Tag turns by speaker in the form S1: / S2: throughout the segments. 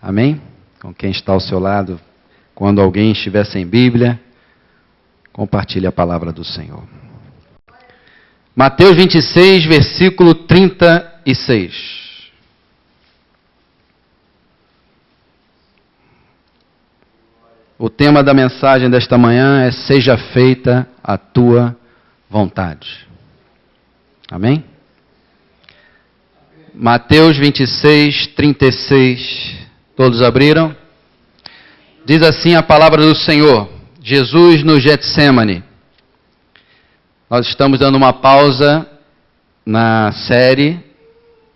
S1: Amém? Com quem está ao seu lado, quando alguém estiver sem Bíblia, compartilhe a palavra do Senhor. Mateus 26, versículo 36. O tema da mensagem desta manhã é: seja feita a tua vontade. Amém? Mateus 26, 36. Todos abriram? Diz assim a palavra do Senhor. Jesus no Getsêmani. Nós estamos dando uma pausa na série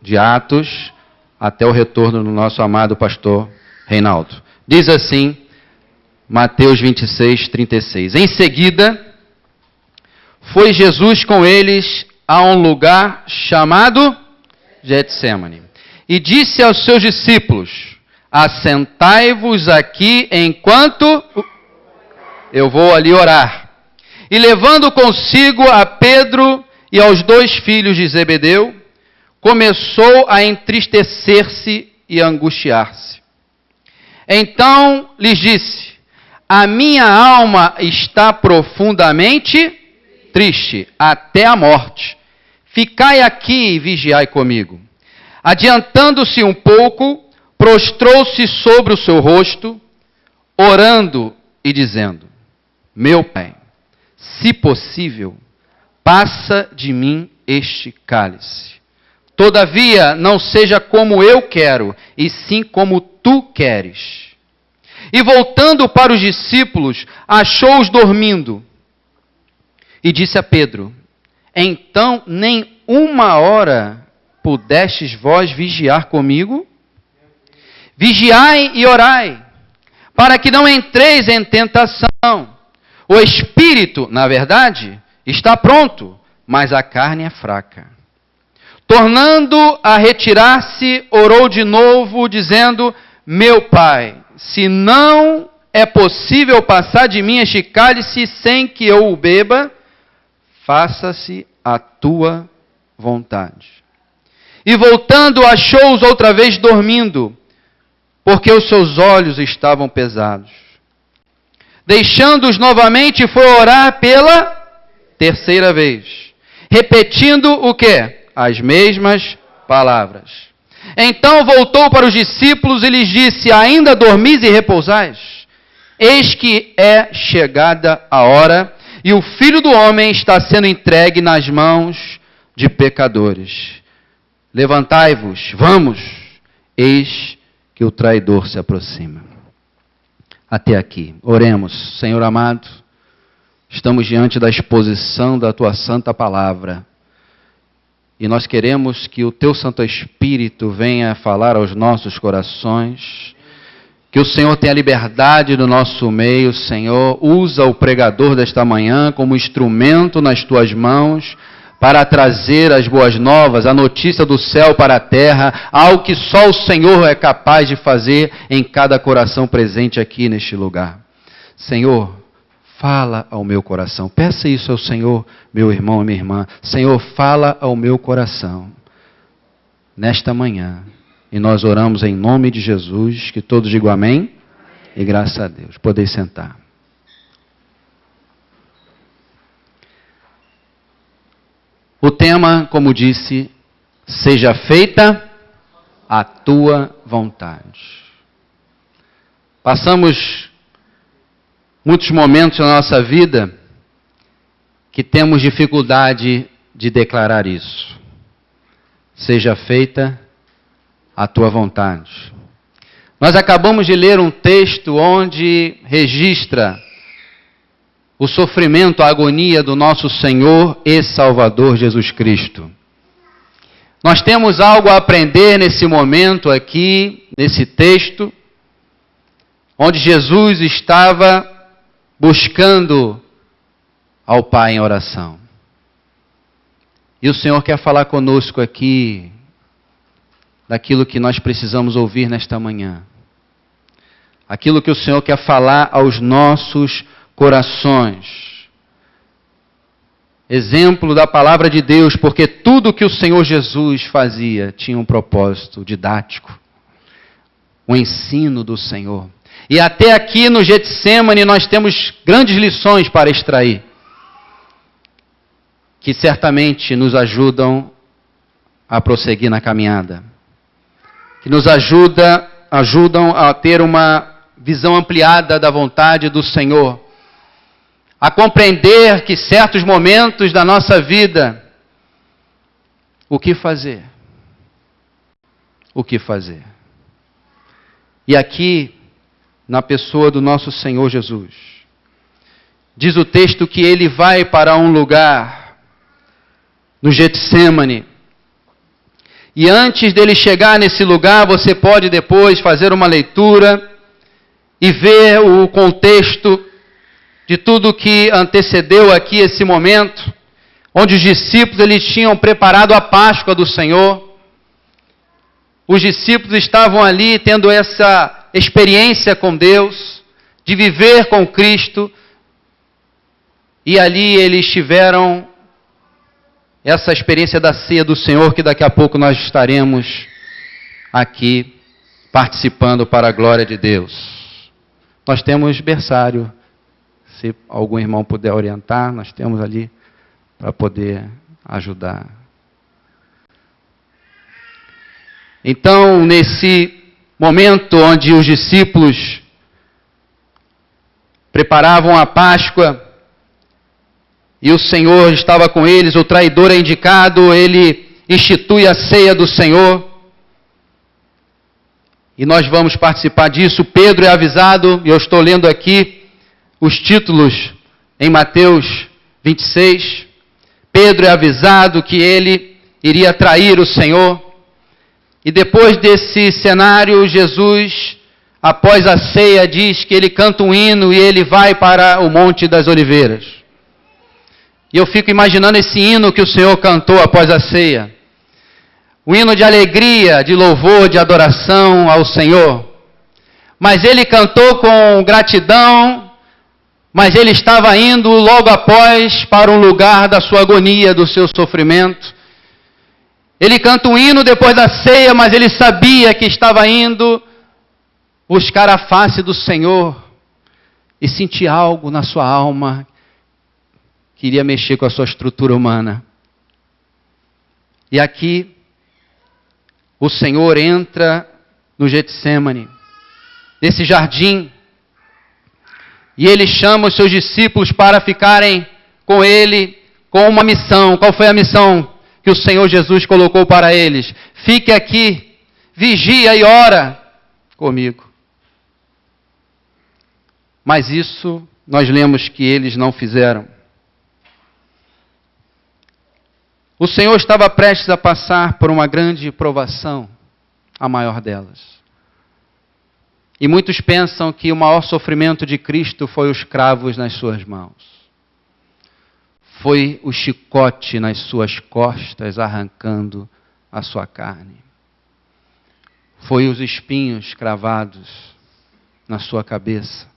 S1: de Atos até o retorno do nosso amado pastor Reinaldo. Diz assim Mateus 26, 36. Em seguida, foi Jesus com eles a um lugar chamado Getsêmani. E disse aos seus discípulos: assentai-vos aqui enquanto eu vou ali orar. E levando consigo a Pedro e aos 2 filhos de Zebedeu, começou a entristecer-se e angustiar-se. Então lhes disse: a minha alma está profundamente triste, até a morte. Ficai aqui e vigiai comigo. Adiantando-se um pouco, prostrou-se sobre o seu rosto, orando e dizendo: meu Pai, se possível, passa de mim este cálice. Todavia, não seja como eu quero, e sim como tu queres. E voltando para os discípulos, achou-os dormindo. E disse a Pedro: então nem 1 hora pudestes vós vigiar comigo? Vigiai e orai, para que não entreis em tentação. O espírito, na verdade, está pronto, mas a carne é fraca. Tornando a retirar-se, orou de novo, dizendo: meu Pai, se não é possível passar de mim este cálice sem que eu o beba, faça-se a tua vontade. E voltando, achou-os outra vez dormindo, porque os seus olhos estavam pesados. Deixando-os novamente, foi orar pela 3ª vez, repetindo o quê? As mesmas palavras. Então voltou para os discípulos e lhes disse: ainda dormis e repousais? Eis que é chegada a hora, e o Filho do Homem está sendo entregue nas mãos de pecadores. Levantai-vos, vamos, eis que o traidor se aproxima. Até aqui. Oremos. Senhor amado, estamos diante da exposição da Tua Santa Palavra. E nós queremos que o Teu Santo Espírito venha falar aos nossos corações. Que o Senhor tenha liberdade no nosso meio, Senhor. Usa o pregador desta manhã como instrumento nas Tuas mãos para trazer as boas novas, a notícia do céu para a terra, algo que só o Senhor é capaz de fazer em cada coração presente aqui neste lugar. Senhor, fala ao meu coração. Peça isso ao Senhor, meu irmão e minha irmã. Senhor, fala ao meu coração nesta manhã. E nós oramos em nome de Jesus, que todos digam amém. E graças a Deus. Podeis sentar. O tema, como disse, seja feita a tua vontade. Passamos muitos momentos na nossa vida que temos dificuldade de declarar isso. Seja feita a tua vontade. Nós acabamos de ler um texto onde registra o sofrimento, a agonia do nosso Senhor e Salvador Jesus Cristo. Nós temos algo a aprender nesse momento aqui, nesse texto, onde Jesus estava buscando ao Pai em oração. E o Senhor quer falar conosco aqui daquilo que nós precisamos ouvir nesta manhã. Aquilo que o Senhor quer falar aos nossos corações. Exemplo da palavra de Deus, porque tudo que o Senhor Jesus fazia tinha um propósito didático. o ensino do Senhor. E até aqui no Getsemane nós temos grandes lições para extrair, que certamente nos ajudam a prosseguir na caminhada, que nos ajudam a ter uma visão ampliada da vontade do Senhor, a compreender que certos momentos da nossa vida, o que fazer? O que fazer? E aqui, na pessoa do nosso Senhor Jesus, diz o texto que ele vai para um lugar, no Getsemane, e antes dele chegar nesse lugar, você pode depois fazer uma leitura e ver o contexto de tudo que antecedeu aqui esse momento, onde os discípulos eles tinham preparado a Páscoa do Senhor. Os discípulos estavam ali tendo essa experiência com Deus, de viver com Cristo, e ali eles tiveram essa experiência da ceia do Senhor, que daqui a pouco nós estaremos aqui participando para a glória de Deus. Nós temos berçário, se algum irmão puder orientar, nós temos ali para poder ajudar. Então, nesse momento onde os discípulos preparavam a Páscoa, e o Senhor estava com eles, o traidor é indicado, ele institui a ceia do Senhor. E nós vamos participar disso. Pedro é avisado, e eu estou lendo aqui os títulos em Mateus 26. Pedro é avisado que ele iria trair o Senhor. E depois desse cenário, Jesus, após a ceia, diz que ele canta um hino e ele vai para o Monte das Oliveiras. E eu fico imaginando esse hino que o Senhor cantou após a ceia. Um hino de alegria, de louvor, de adoração ao Senhor. Mas ele cantou com gratidão, mas ele estava indo logo após para um lugar da sua agonia, do seu sofrimento. Ele canta um hino depois da ceia, mas ele sabia que estava indo buscar a face do Senhor e sentir algo na sua alma. Queria mexer com a sua estrutura humana. E aqui, o Senhor entra no Getsemane, nesse jardim, e ele chama os seus discípulos para ficarem com ele, com uma missão. Qual foi a missão que o Senhor Jesus colocou para eles? Fique aqui, vigia e ora comigo. Mas isso, nós lemos que eles não fizeram. O Senhor estava prestes a passar por uma grande provação, a maior delas. E muitos pensam que o maior sofrimento de Cristo foi os cravos nas suas mãos. Foi o chicote nas suas costas arrancando a sua carne. Foi os espinhos cravados na sua cabeça.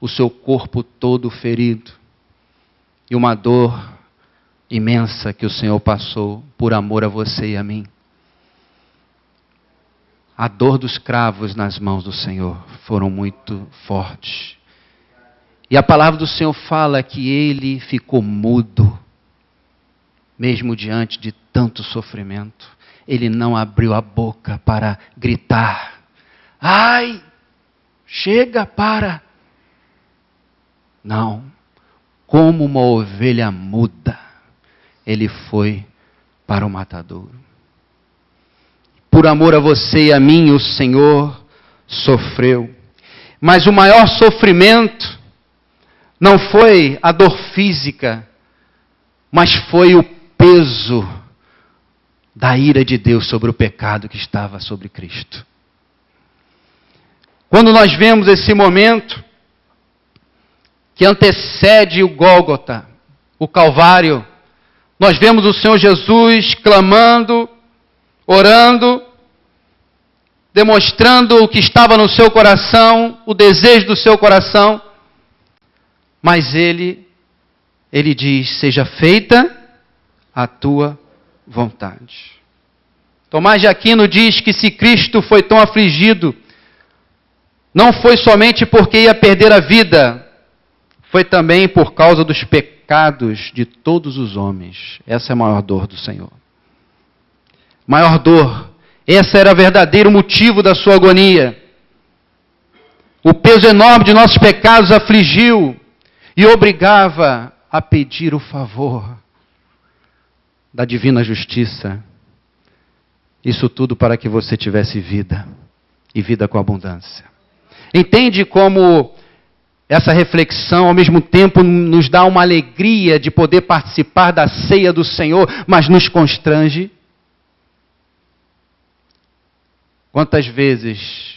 S1: O seu corpo todo ferido. E uma dor imensa que o Senhor passou por amor a você e a mim. A dor dos cravos nas mãos do Senhor foram muito fortes. E a palavra do Senhor fala que ele ficou mudo, mesmo diante de tanto sofrimento. Ele não abriu a boca para gritar: ai, chega, para. Não, como uma ovelha muda, ele foi para o matadouro. Por amor a você e a mim, o Senhor sofreu. Mas o maior sofrimento não foi a dor física, mas foi o peso da ira de Deus sobre o pecado que estava sobre Cristo. Quando nós vemos esse momento que antecede o Gólgota, o Calvário, nós vemos o Senhor Jesus clamando, orando, demonstrando o que estava no seu coração, o desejo do seu coração. Mas ele diz: seja feita a tua vontade. Tomás de Aquino diz que se Cristo foi tão afligido não foi somente porque ia perder a vida, foi também por causa dos pecados de todos os homens. Essa é a maior dor do Senhor. Maior dor. Esse era o verdadeiro motivo da sua agonia. O peso enorme de nossos pecados afligiu e obrigava a pedir o favor da divina justiça. Isso tudo para que você tivesse vida, e vida com abundância. Entende como essa reflexão, ao mesmo tempo, nos dá uma alegria de poder participar da ceia do Senhor, mas nos constrange? Quantas vezes,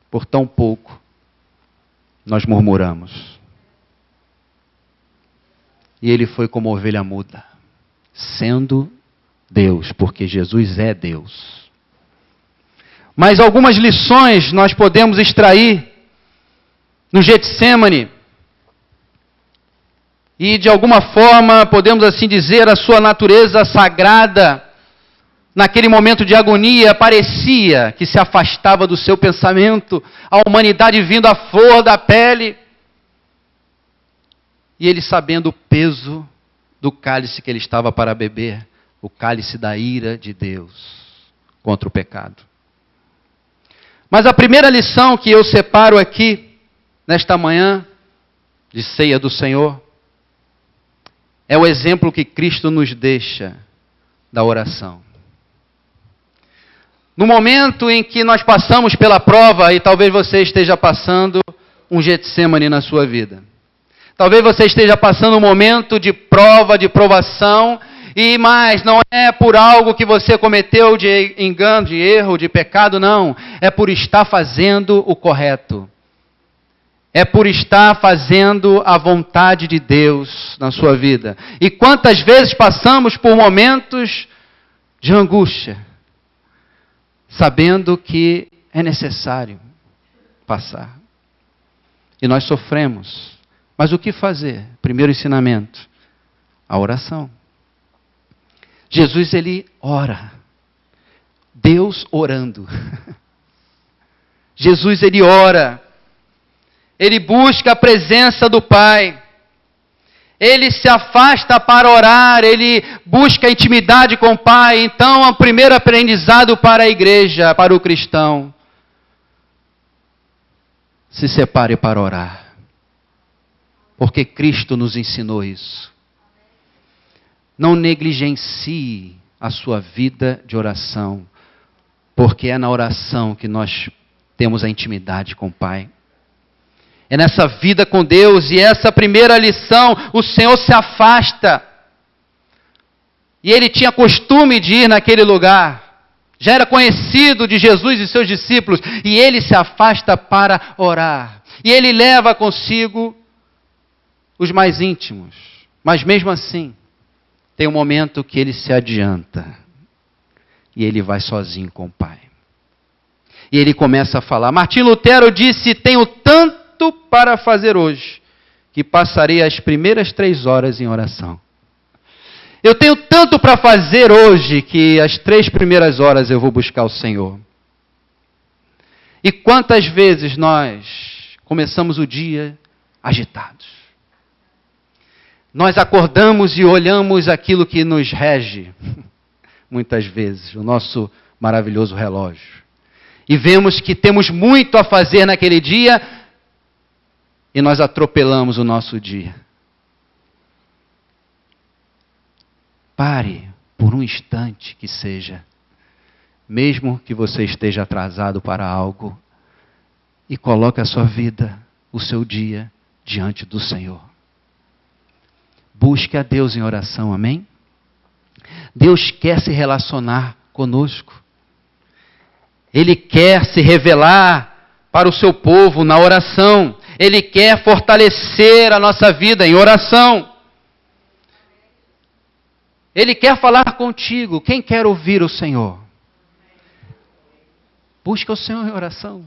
S1: por tão pouco, nós murmuramos? E ele foi como ovelha muda, sendo Deus, porque Jesus é Deus. Mas algumas lições nós podemos extrair no Getsemane. E de alguma forma, podemos assim dizer, a sua natureza sagrada, naquele momento de agonia, parecia que se afastava do seu pensamento, a humanidade vindo à flor da pele. E ele sabendo o peso do cálice que ele estava para beber, o cálice da ira de Deus contra o pecado. Mas a primeira lição que eu separo aqui, nesta manhã de ceia do Senhor, é o exemplo que Cristo nos deixa da oração. No momento em que nós passamos pela prova, e talvez você esteja passando um Getsemane na sua vida. Talvez você esteja passando um momento de prova, de provação, mas não é por algo que você cometeu de engano, de erro, de pecado, não. É por estar fazendo o correto. É por estar fazendo a vontade de Deus na sua vida. E quantas vezes passamos por momentos de angústia, sabendo que é necessário passar. E nós sofremos. Mas o que fazer? Primeiro ensinamento, a oração. Jesus, ele ora. Deus orando. Jesus, ele ora. Ele busca a presença do Pai. Ele se afasta para orar, ele busca a intimidade com o Pai. Então, o primeiro aprendizado para a igreja, para o cristão: se separe para orar. Porque Cristo nos ensinou isso. Não negligencie a sua vida de oração, porque é na oração que nós temos a intimidade com o Pai. É nessa vida com Deus, e essa primeira lição, o Senhor se afasta. E ele tinha costume de ir naquele lugar. Já era conhecido de Jesus e seus discípulos, e ele se afasta para orar. E ele leva consigo os mais íntimos. Mas mesmo assim, tem um momento que ele se adianta. E ele vai sozinho com o Pai. E ele começa a falar. Martim Lutero disse: tenho tanto para fazer hoje, que passarei as primeiras 3 horas em oração. Eu tenho tanto para fazer hoje, que as 3 primeiras horas eu vou buscar o Senhor. E quantas vezes nós começamos o dia agitados? Nós acordamos e olhamos aquilo que nos rege, muitas vezes, o nosso maravilhoso relógio. E vemos que temos muito a fazer naquele dia, e nós atropelamos o nosso dia. Pare por um instante que seja, mesmo que você esteja atrasado para algo, e coloque a sua vida, o seu dia, diante do Senhor. Busque a Deus em oração, amém? Deus quer se relacionar conosco. Ele quer se revelar para o seu povo na oração. Ele quer fortalecer a nossa vida em oração. Ele quer falar contigo. Quem quer ouvir o Senhor? Busca o Senhor em oração.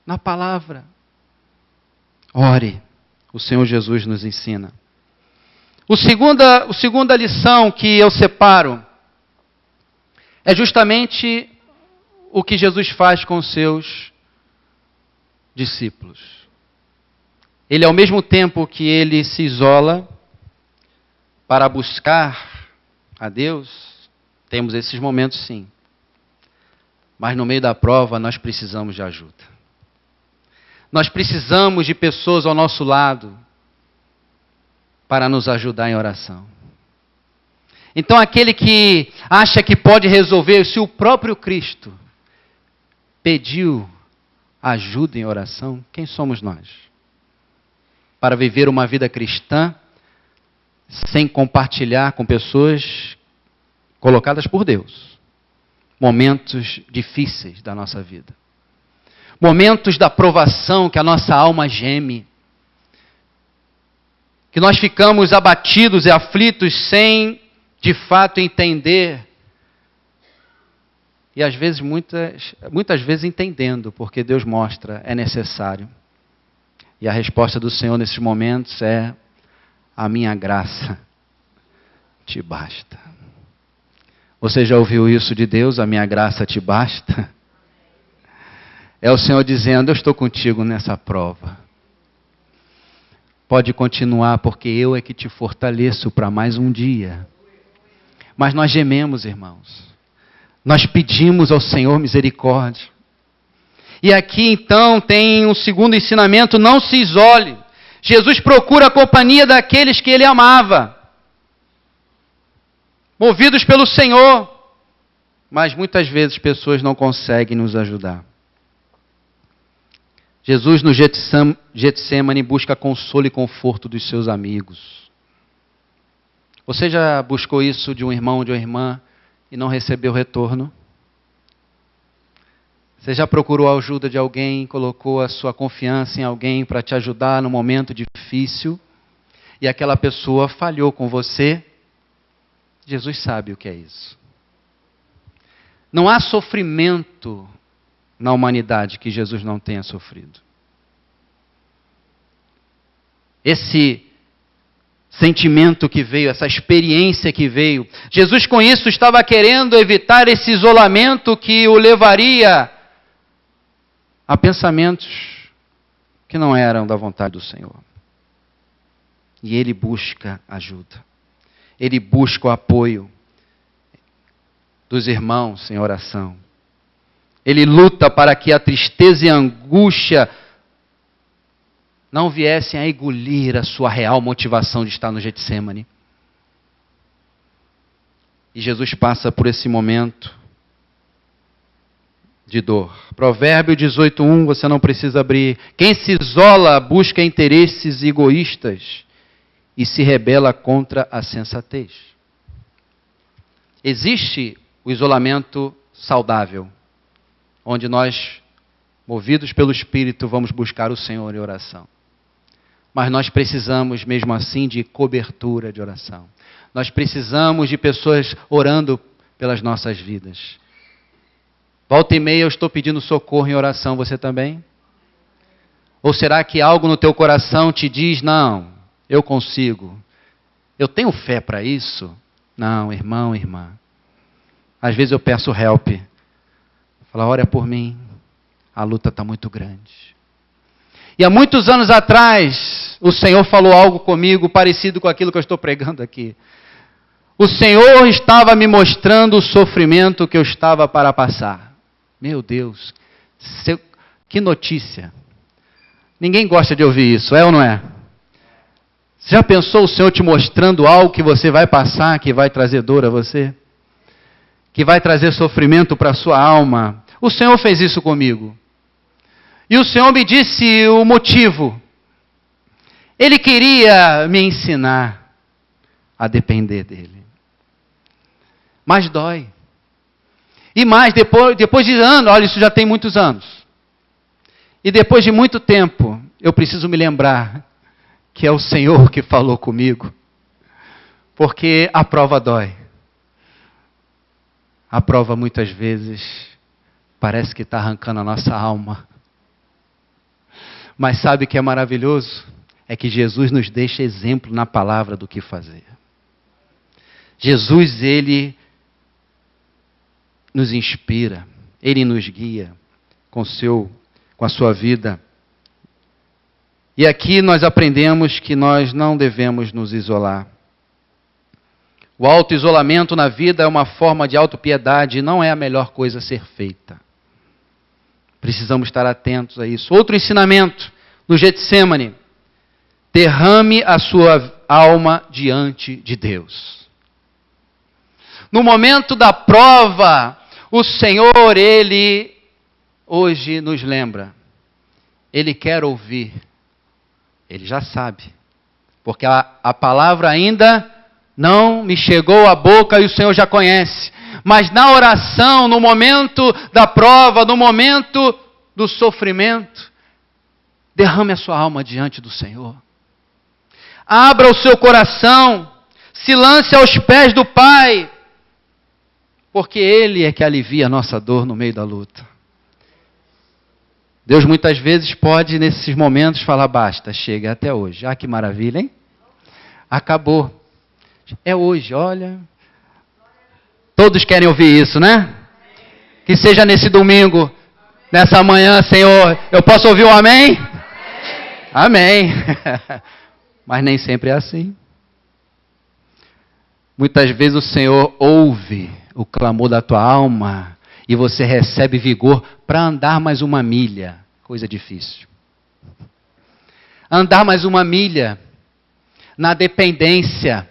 S1: Na palavra. Ore. O Senhor Jesus nos ensina. A segunda lição que eu separo é justamente o que Jesus faz com os seus discípulos. Ele, ao mesmo tempo que ele se isola para buscar a Deus, temos esses momentos sim. Mas no meio da prova nós precisamos de ajuda. Nós precisamos de pessoas ao nosso lado para nos ajudar em oração. Então aquele que acha que pode resolver, se o próprio Cristo pediu ajuda em oração, quem somos nós? Para viver uma vida cristã sem compartilhar com pessoas colocadas por Deus. Momentos difíceis da nossa vida. Momentos da provação que a nossa alma geme. Que nós ficamos abatidos e aflitos sem, de fato, entender. E às vezes, muitas vezes entendendo, porque Deus mostra, é necessário. E a resposta do Senhor nesses momentos é: a minha graça te basta. Você já ouviu isso de Deus? A minha graça te basta? É o Senhor dizendo: eu estou contigo nessa prova. Pode continuar, porque eu é que te fortaleço para mais um dia. Mas nós gememos, irmãos. Nós pedimos ao Senhor misericórdia. E aqui então tem um segundo ensinamento: não se isole. Jesus procura a companhia daqueles que ele amava, movidos pelo Senhor. Mas muitas vezes pessoas não conseguem nos ajudar. Jesus no Getsemane busca consolo e conforto dos seus amigos. Você já buscou isso de um irmão ou de uma irmã e não recebeu retorno? Você já procurou a ajuda de alguém, colocou a sua confiança em alguém para te ajudar no momento difícil e aquela pessoa falhou com você? Jesus sabe o que é isso. Não há sofrimento na humanidade que Jesus não tenha sofrido. Esse sentimento que veio, essa experiência que veio, Jesus com isso estava querendo evitar esse isolamento que o levaria a pensamentos que não eram da vontade do Senhor. E ele busca ajuda. Ele busca o apoio dos irmãos em oração. Ele luta para que a tristeza e a angústia não viessem a engolir a sua real motivação de estar no Getsemane. E Jesus passa por esse momento de dor. Provérbio 18:1, você não precisa abrir. Quem se isola busca interesses egoístas e se rebela contra a sensatez. Existe o isolamento saudável, onde nós, movidos pelo Espírito, vamos buscar o Senhor em oração. Mas nós precisamos, mesmo assim, de cobertura de oração. Nós precisamos de pessoas orando pelas nossas vidas. Volta e meia eu estou pedindo socorro em oração, você também? Ou será que algo no teu coração te diz: não, eu consigo, eu tenho fé para isso? Não, irmão, irmã. Às vezes eu peço help. Fala, ora por mim, a luta está muito grande. E há muitos anos atrás, o Senhor falou algo comigo parecido com aquilo que eu estou pregando aqui. O Senhor estava me mostrando o sofrimento que eu estava para passar. Meu Deus, que notícia. Ninguém gosta de ouvir isso, é ou não é? Você já pensou o Senhor te mostrando algo que você vai passar, que vai trazer dor a você? Que vai trazer sofrimento para a sua alma? O Senhor fez isso comigo. E o Senhor me disse o motivo. Ele queria me ensinar a depender dEle. Mas dói. E mais, depois de anos, olha, isso já tem muitos anos. E depois de muito tempo, eu preciso me lembrar que é o Senhor que falou comigo. Porque a prova dói. A prova muitas vezes parece que está arrancando a nossa alma. Mas sabe o que é maravilhoso? É que Jesus nos deixa exemplo na palavra do que fazer. Jesus, Ele nos inspira, Ele nos guia com a sua vida E aqui nós aprendemos que nós não devemos nos isolar. O auto-isolamento na vida é uma forma de autopiedade e não é a melhor coisa a ser feita. Precisamos estar atentos a isso. Outro ensinamento no Getsêmani: derrame a sua alma diante de Deus. No momento da prova, o Senhor, Ele hoje nos lembra. Ele quer ouvir. Ele já sabe. Porque a palavra ainda não me chegou à boca e o Senhor já conhece. Mas na oração, no momento da prova, no momento do sofrimento, derrame a sua alma diante do Senhor. Abra o seu coração, se lance aos pés do Pai, porque Ele é que alivia a nossa dor no meio da luta. Deus muitas vezes pode, nesses momentos, falar: basta, chega, até hoje. Ah, que maravilha, hein? Acabou. É hoje, olha. Todos querem ouvir isso, né? Que seja nesse domingo, nessa manhã, Senhor. Eu posso ouvir um amém? Amém. Mas nem sempre é assim. Muitas vezes o Senhor ouve o clamor da tua alma e você recebe vigor para andar mais uma milha. Coisa difícil. Andar mais uma milha na dependência,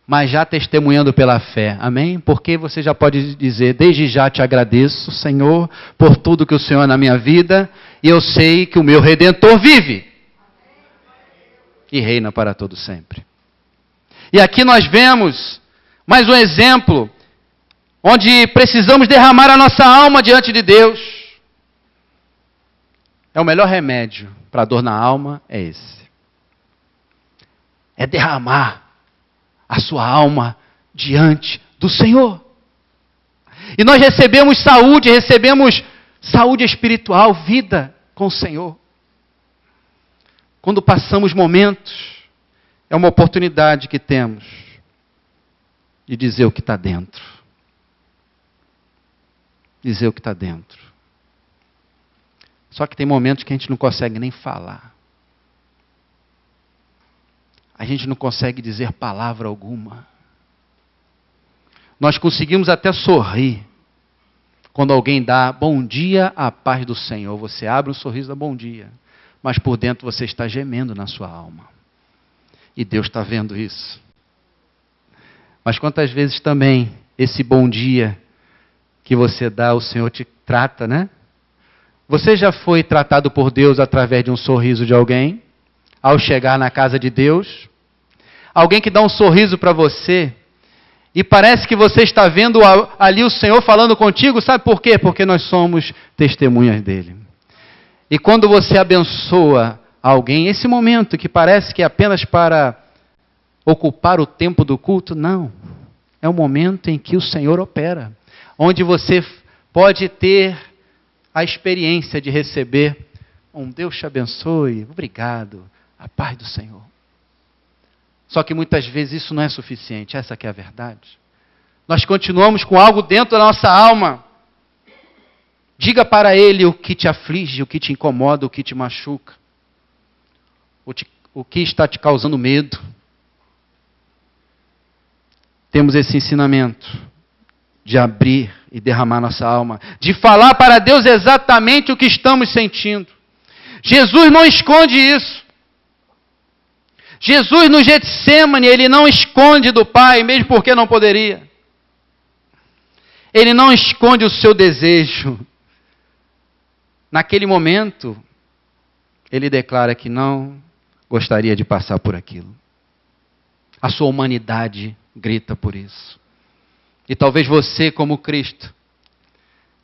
S1: mas já testemunhando pela fé. Amém? Porque você já pode dizer: desde já te agradeço, Senhor, por tudo que o Senhor é na minha vida, e eu sei que o meu Redentor vive e reina para todo sempre. E aqui nós vemos mais um exemplo onde precisamos derramar a nossa alma diante de Deus. É o melhor remédio para a dor na alma, é esse. É derramar a sua alma diante do Senhor. E nós recebemos saúde espiritual, vida com o Senhor. Quando passamos momentos, é uma oportunidade que temos de dizer o que está dentro. Dizer o que está dentro. Só que tem momentos que a gente não consegue nem falar. A gente não consegue dizer palavra alguma. Nós conseguimos até sorrir quando alguém dá bom dia, a paz do Senhor. Você abre um sorriso, dá bom dia. Mas por dentro você está gemendo na sua alma. E Deus está vendo isso. Mas quantas vezes também esse bom dia que você dá, o Senhor te trata, né? Você já foi tratado por Deus através de um sorriso de alguém? Ao chegar na casa de Deus? Alguém que dá um sorriso para você e parece que você está vendo ali o Senhor falando contigo, sabe por quê? Porque nós somos testemunhas dele. E quando você abençoa alguém, esse momento que parece que é apenas para ocupar o tempo do culto, não. É um momento em que o Senhor opera, onde você pode ter a experiência de receber um Deus te abençoe, obrigado, a paz do Senhor. Só que muitas vezes isso não é suficiente, essa que é a verdade. Nós continuamos com algo dentro da nossa alma. Diga para Ele o que te aflige, o que te incomoda, o que te machuca. O que está te causando medo. Temos esse ensinamento de abrir e derramar nossa alma, de falar para Deus exatamente o que estamos sentindo. Jesus não esconde isso. Jesus no Getsêmani, Ele não esconde do Pai, mesmo porque não poderia. Ele não esconde o seu desejo. Naquele momento, Ele declara que não gostaria de passar por aquilo. A sua humanidade grita por isso. E talvez você, como Cristo,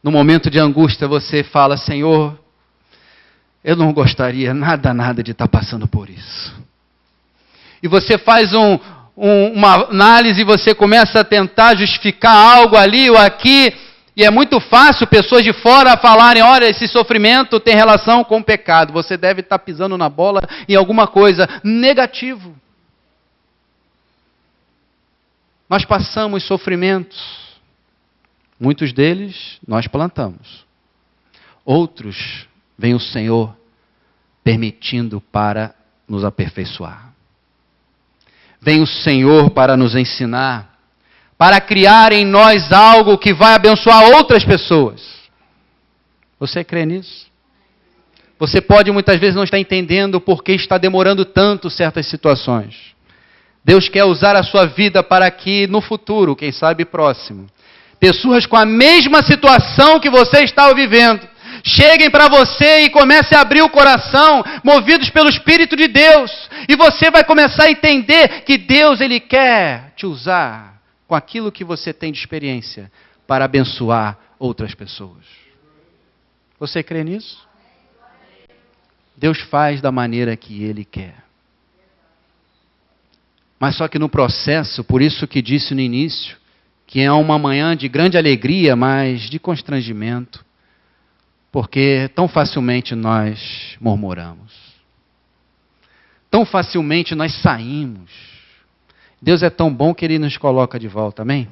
S1: no momento de angústia, você fala: Senhor, eu não gostaria nada de estar passando por isso. E você faz uma análise e você começa a tentar justificar algo ali ou aqui. E é muito fácil pessoas de fora falarem: olha, esse sofrimento tem relação com o pecado. Você deve estar pisando na bola em alguma coisa. Negativo. Nós passamos sofrimentos. Muitos deles nós plantamos. Outros, vem o Senhor permitindo para nos aperfeiçoar. Vem o Senhor para nos ensinar, para criar em nós algo que vai abençoar outras pessoas. Você crê nisso? Você pode muitas vezes não estar entendendo por que está demorando tanto certas situações. Deus quer usar a sua vida para que no futuro, quem sabe próximo, pessoas com a mesma situação que você está vivendo, cheguem para você e comecem a abrir o coração, movidos pelo Espírito de Deus. E você vai começar a entender que Deus, Ele quer te usar com aquilo que você tem de experiência para abençoar outras pessoas. Você crê nisso? Deus faz da maneira que Ele quer. Mas só que no processo, por isso que disse no início, que é uma manhã de grande alegria, mas de constrangimento, porque tão facilmente nós murmuramos. Tão facilmente nós saímos. Deus é tão bom que Ele nos coloca de volta, amém?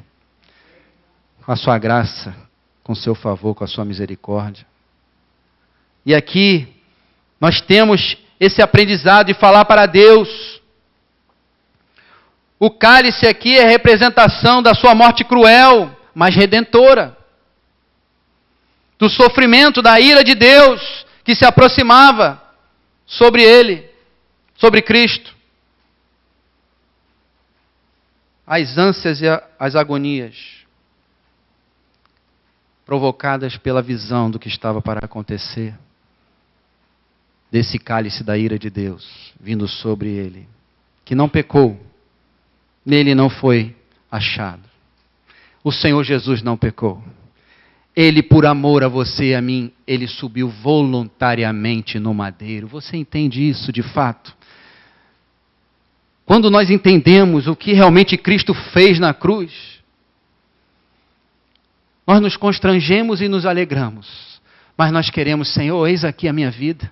S1: Com a sua graça, com o seu favor, com a sua misericórdia. E aqui, nós temos esse aprendizado de falar para Deus. O cálice aqui é representação da sua morte cruel, mas redentora. Do sofrimento, da ira de Deus que se aproximava sobre ele, sobre Cristo. As ânsias e as agonias provocadas pela visão do que estava para acontecer, desse cálice da ira de Deus vindo sobre ele, que não pecou, nele não foi achado. O Senhor Jesus não pecou. Ele, por amor a você e a mim, Ele subiu voluntariamente no madeiro. Você entende isso de fato? Quando nós entendemos o que realmente Cristo fez na cruz, nós nos constrangemos e nos alegramos. Mas nós queremos, Senhor, eis aqui a minha vida.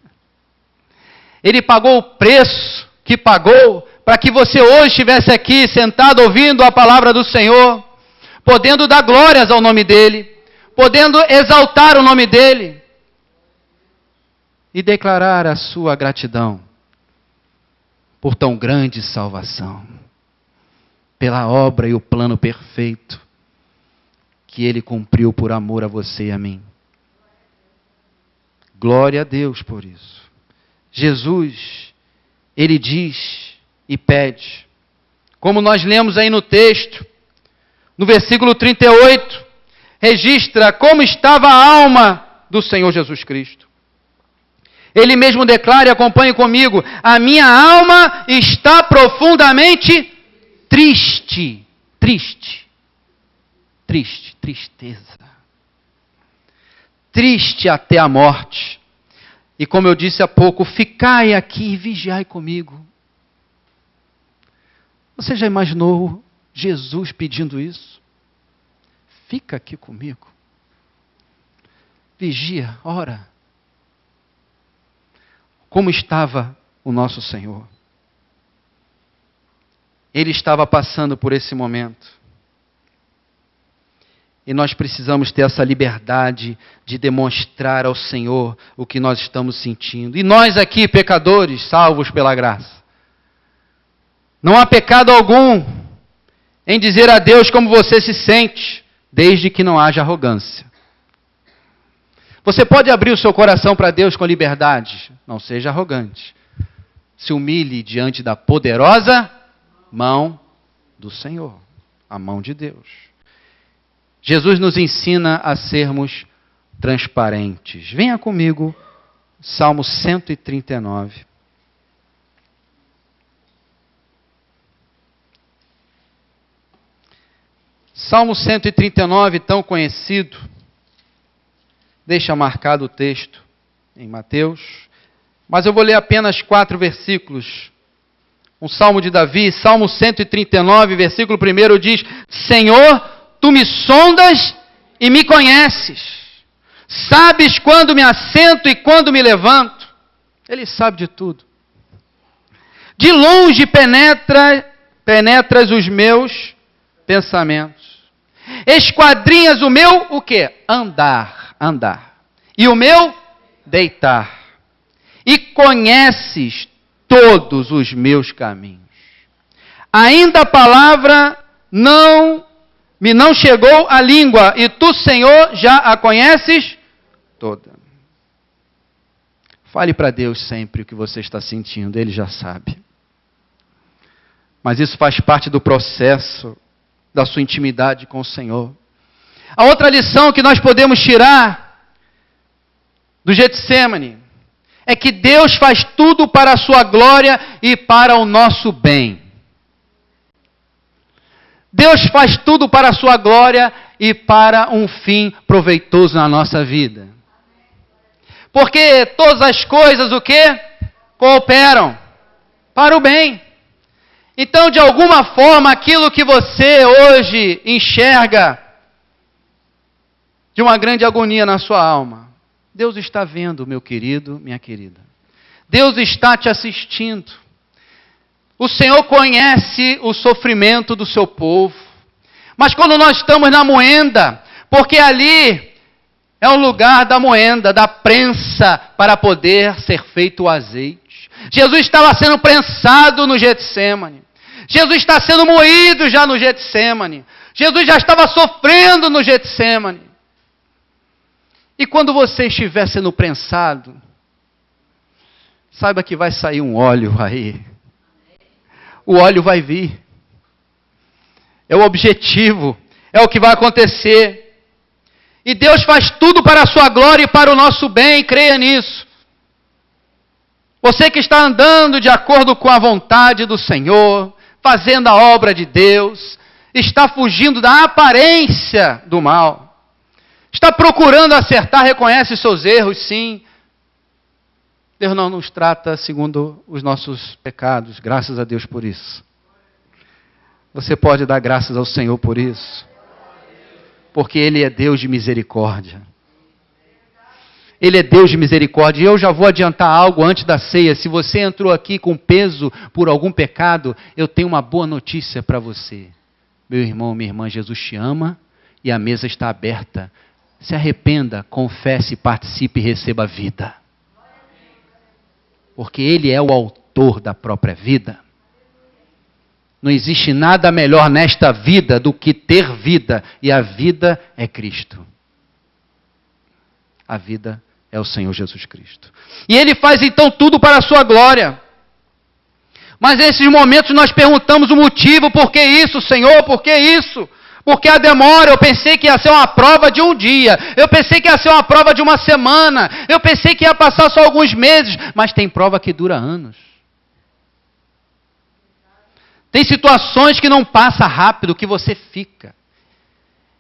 S1: Ele pagou o preço que pagou para que você hoje estivesse aqui sentado ouvindo a palavra do Senhor, podendo dar glórias ao nome dEle, podendo exaltar o nome dEle e declarar a sua gratidão por tão grande salvação, pela obra e o plano perfeito que Ele cumpriu por amor a você e a mim. Glória a Deus por isso. Jesus, Ele diz e pede, como nós lemos aí no texto, no versículo 38, registra como estava a alma do Senhor Jesus Cristo. Ele mesmo declara, e acompanhe comigo, a minha alma está profundamente triste. Tristeza. Triste até a morte. E como eu disse há pouco, ficai aqui e vigiai comigo. Você já imaginou Jesus pedindo isso? Fica aqui comigo. Vigia, ora. Como estava o nosso Senhor? Ele estava passando por esse momento. E nós precisamos ter essa liberdade de demonstrar ao Senhor o que nós estamos sentindo. E nós aqui, pecadores, salvos pela graça. Não há pecado algum em dizer a Deus como você se sente, desde que não haja arrogância. Você pode abrir o seu coração para Deus com liberdade. Não seja arrogante. Se humilhe diante da poderosa mão do Senhor. A mão de Deus. Jesus nos ensina a sermos transparentes. Venha comigo, Salmo 139. Salmo 139, tão conhecido. Deixa marcado o texto em Mateus. Mas eu vou ler apenas 4 versículos. Um salmo de Davi, Salmo 139, versículo 1 diz: Senhor, Tu me sondas e me conheces. Sabes quando me assento e quando me levanto. Ele sabe de tudo. De longe penetras os meus pensamentos. Esquadrinhas o meu, o quê? Andar. E o meu, deitar. e conheces todos os meus caminhos. Ainda a palavra me não chegou à língua, e tu, Senhor, já a conheces toda. Fale para Deus sempre o que você está sentindo, Ele já sabe. Mas isso faz parte do processo da sua intimidade com o Senhor. A outra lição que nós podemos tirar do Getsêmani é que Deus faz tudo para a sua glória e para o nosso bem. Deus faz tudo para a sua glória e para um fim proveitoso na nossa vida. Porque todas as coisas, o quê? Cooperam para o bem. Então, de alguma forma, aquilo que você hoje enxerga de uma grande agonia na sua alma, Deus está vendo, meu querido, minha querida. Deus está te assistindo. O Senhor conhece o sofrimento do seu povo. Mas quando nós estamos na moenda, porque ali é o lugar da moenda, da prensa, para poder ser feito o azeite. Jesus estava sendo prensado no Getsêmani. Jesus está sendo moído já no Getsêmani. Jesus já estava sofrendo no Getsêmani. E quando você estiver sendo prensado, saiba que vai sair um óleo aí. O óleo vai vir. É o objetivo. É o que vai acontecer. E Deus faz tudo para a sua glória e para o nosso bem, creia nisso. Você que está andando de acordo com a vontade do Senhor, fazendo a obra de Deus, está fugindo da aparência do mal. Está procurando acertar, reconhece seus erros, sim. Deus não nos trata segundo os nossos pecados, graças a Deus por isso. Você pode dar graças ao Senhor por isso. Porque Ele é Deus de misericórdia. Ele é Deus de misericórdia. E eu já vou adiantar algo antes da ceia. Se você entrou aqui com peso por algum pecado, eu tenho uma boa notícia para você. Meu irmão, minha irmã, Jesus te ama e a mesa está aberta. Se arrependa, confesse, participe e receba a vida. Porque Ele é o autor da própria vida. Não existe nada melhor nesta vida do que ter vida. E a vida é Cristo. A vida é o Senhor Jesus Cristo. E Ele faz então tudo para a sua glória. Mas nesses momentos nós perguntamos o motivo. Por que isso, Senhor? Por que isso? Porque a demora, eu pensei que ia ser uma prova de um dia. Eu pensei que ia ser uma prova de uma semana. Eu pensei que ia passar só alguns meses. Mas tem prova que dura anos. Tem situações que não passa rápido, que você fica.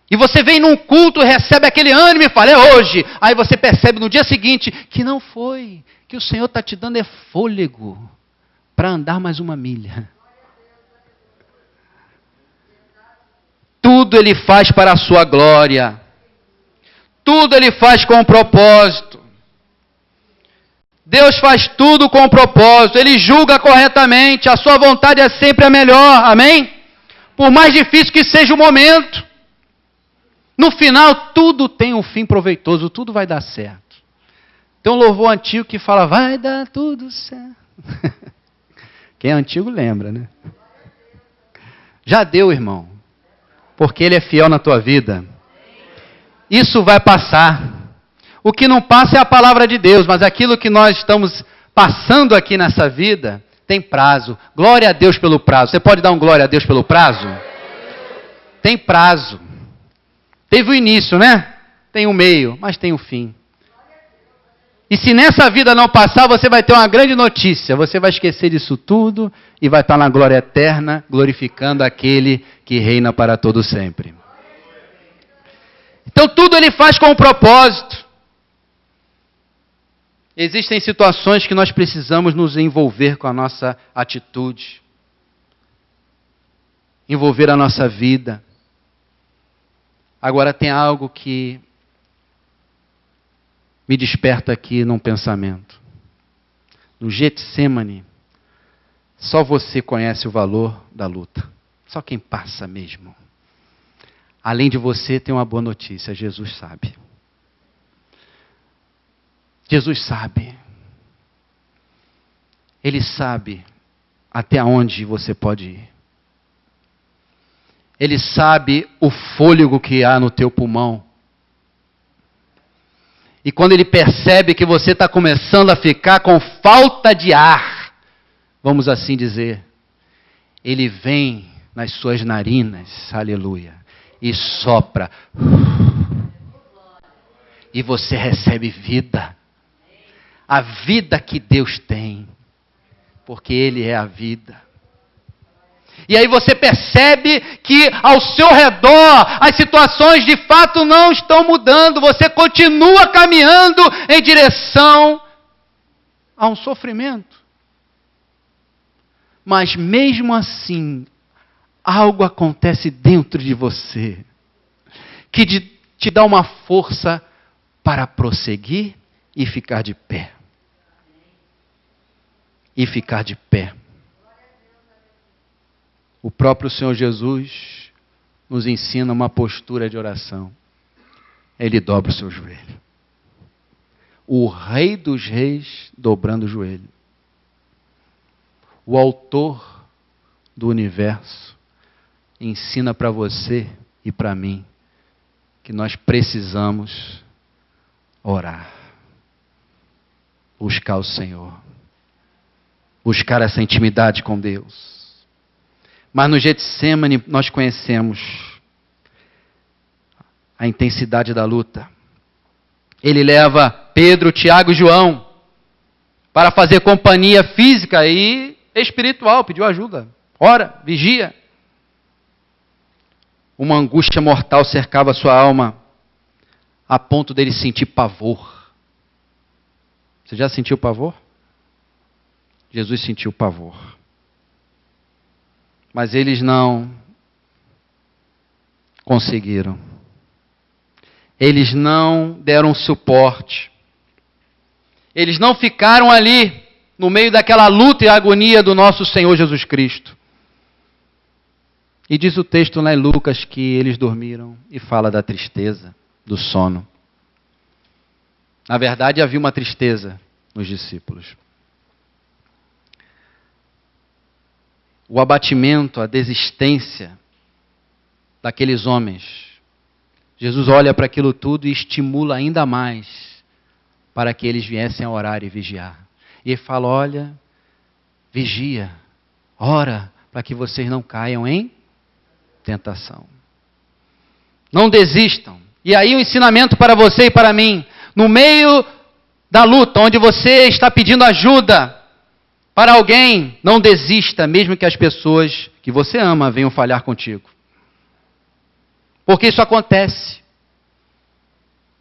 S1: E você vem num culto, recebe aquele ânimo e fala, é hoje. Aí você percebe no dia seguinte que não foi. Que o Senhor está te dando é fôlego para andar mais uma milha. Tudo Ele faz para a sua glória. Tudo Ele faz com propósito. Deus faz tudo com propósito. Ele julga corretamente. A sua vontade é sempre a melhor. Amém? Por mais difícil que seja o momento. No final, tudo tem um fim proveitoso. Tudo vai dar certo. Tem um louvor antigo que fala, vai dar tudo certo. Quem é antigo lembra, né? Já deu, irmão. Porque Ele é fiel na tua vida. Isso vai passar. O que não passa é a palavra de Deus, mas aquilo que nós estamos passando aqui nessa vida tem prazo. Glória a Deus pelo prazo. Você pode dar um glória a Deus pelo prazo? Tem prazo. Teve o início, né? Tem o meio, mas tem o fim. E se nessa vida não passar, você vai ter uma grande notícia. Você vai esquecer disso tudo e vai estar na glória eterna, glorificando aquele que reina para todo sempre. Então tudo Ele faz com um propósito. Existem situações que nós precisamos nos envolver com a nossa atitude. Envolver a nossa vida. Agora tem algo que me desperta aqui num pensamento. No Getsêmani, só você conhece o valor da luta. Só quem passa mesmo. Além de você, tem uma boa notícia. Jesus sabe. Jesus sabe. Ele sabe até onde você pode ir. Ele sabe o fôlego que há no teu pulmão. E quando ele percebe que você está começando a ficar com falta de ar, vamos assim dizer, ele vem nas suas narinas, aleluia, e sopra. E você recebe vida. A vida que Deus tem. Porque Ele é a vida. E aí você percebe que ao seu redor as situações de fato não estão mudando. Você continua caminhando em direção a um sofrimento. Mas mesmo assim, algo acontece dentro de você que te dá uma força para prosseguir e ficar de pé. E ficar de pé. O próprio Senhor Jesus nos ensina uma postura de oração. Ele dobra o seu joelho. O Rei dos Reis dobrando o joelho. O Autor do universo ensina para você e para mim que nós precisamos orar. Buscar o Senhor. Buscar essa intimidade com Deus. Mas no Getsêmani nós conhecemos a intensidade da luta. Ele leva Pedro, Tiago e João para fazer companhia física e espiritual. Pediu ajuda. Ora, vigia. Uma angústia mortal cercava sua alma a ponto dele sentir pavor. Você já sentiu pavor? Jesus sentiu pavor. Mas eles não conseguiram. Eles não deram suporte. Eles não ficaram ali, no meio daquela luta e agonia do nosso Senhor Jesus Cristo. E diz o texto lá em Lucas que eles dormiram e fala da tristeza, do sono. Na verdade, havia uma tristeza nos discípulos. O abatimento, a desistência daqueles homens. Jesus olha para aquilo tudo e estimula ainda mais para que eles viessem a orar e vigiar. E ele fala, olha, vigia, ora, para que vocês não caiam em tentação. Não desistam. E aí o ensinamento para você e para mim, no meio da luta, onde você está pedindo ajuda para alguém, não desista, mesmo que as pessoas que você ama venham falhar contigo. Porque isso acontece.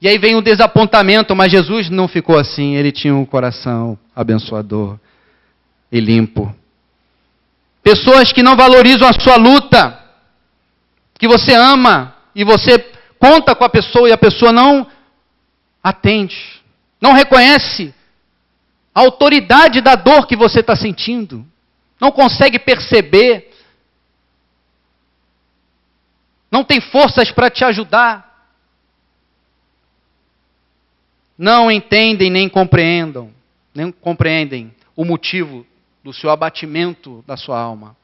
S1: E aí vem o desapontamento, mas Jesus não ficou assim, ele tinha um coração abençoador e limpo. Pessoas que não valorizam a sua luta, que você ama, e você conta com a pessoa e a pessoa não atende, não reconhece a autoridade da dor que você está sentindo, não consegue perceber, não tem forças para te ajudar, não entendem nem compreendem o motivo do seu abatimento da sua alma.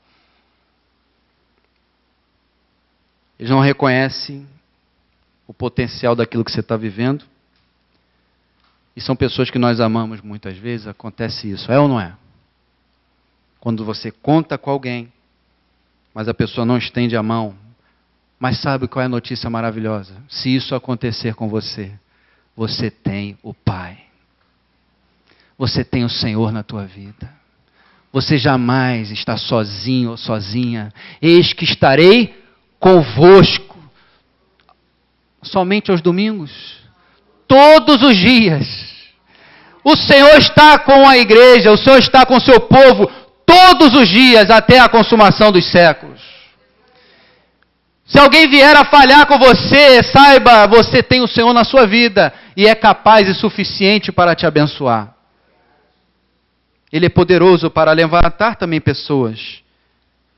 S1: Eles não reconhecem o potencial daquilo que você está vivendo. E são pessoas que nós amamos muitas vezes, acontece isso, é ou não é? Quando você conta com alguém, mas a pessoa não estende a mão, mas sabe qual é a notícia maravilhosa? Se isso acontecer com você, você tem o Pai. Você tem o Senhor na tua vida. Você jamais está sozinho ou sozinha. Eis que estarei convosco. Somente aos domingos? Todos os dias. O Senhor está com a igreja, o Senhor está com o seu povo todos os dias até a consumação dos séculos. Se alguém vier a falhar com você, saiba, você tem o Senhor na sua vida e é capaz e suficiente para te abençoar. Ele é poderoso para levantar também pessoas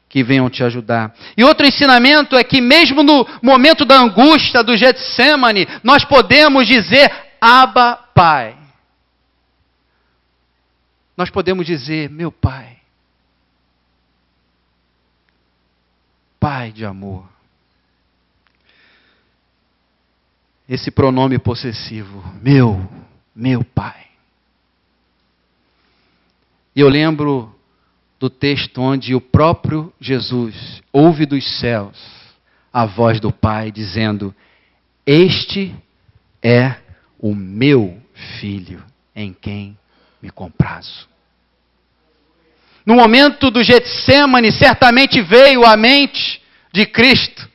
S1: que venham te ajudar. E outro ensinamento é que mesmo no momento da angústia do Getsêmani, nós podemos dizer, Abba, Pai. nós podemos dizer: meu Pai, Pai de amor. Esse pronome possessivo, meu Pai. E eu lembro do texto onde o próprio Jesus ouve dos céus a voz do Pai dizendo: este é o meu Filho em quem me comprazo. No momento do Getsemane, certamente veio à mente de Cristo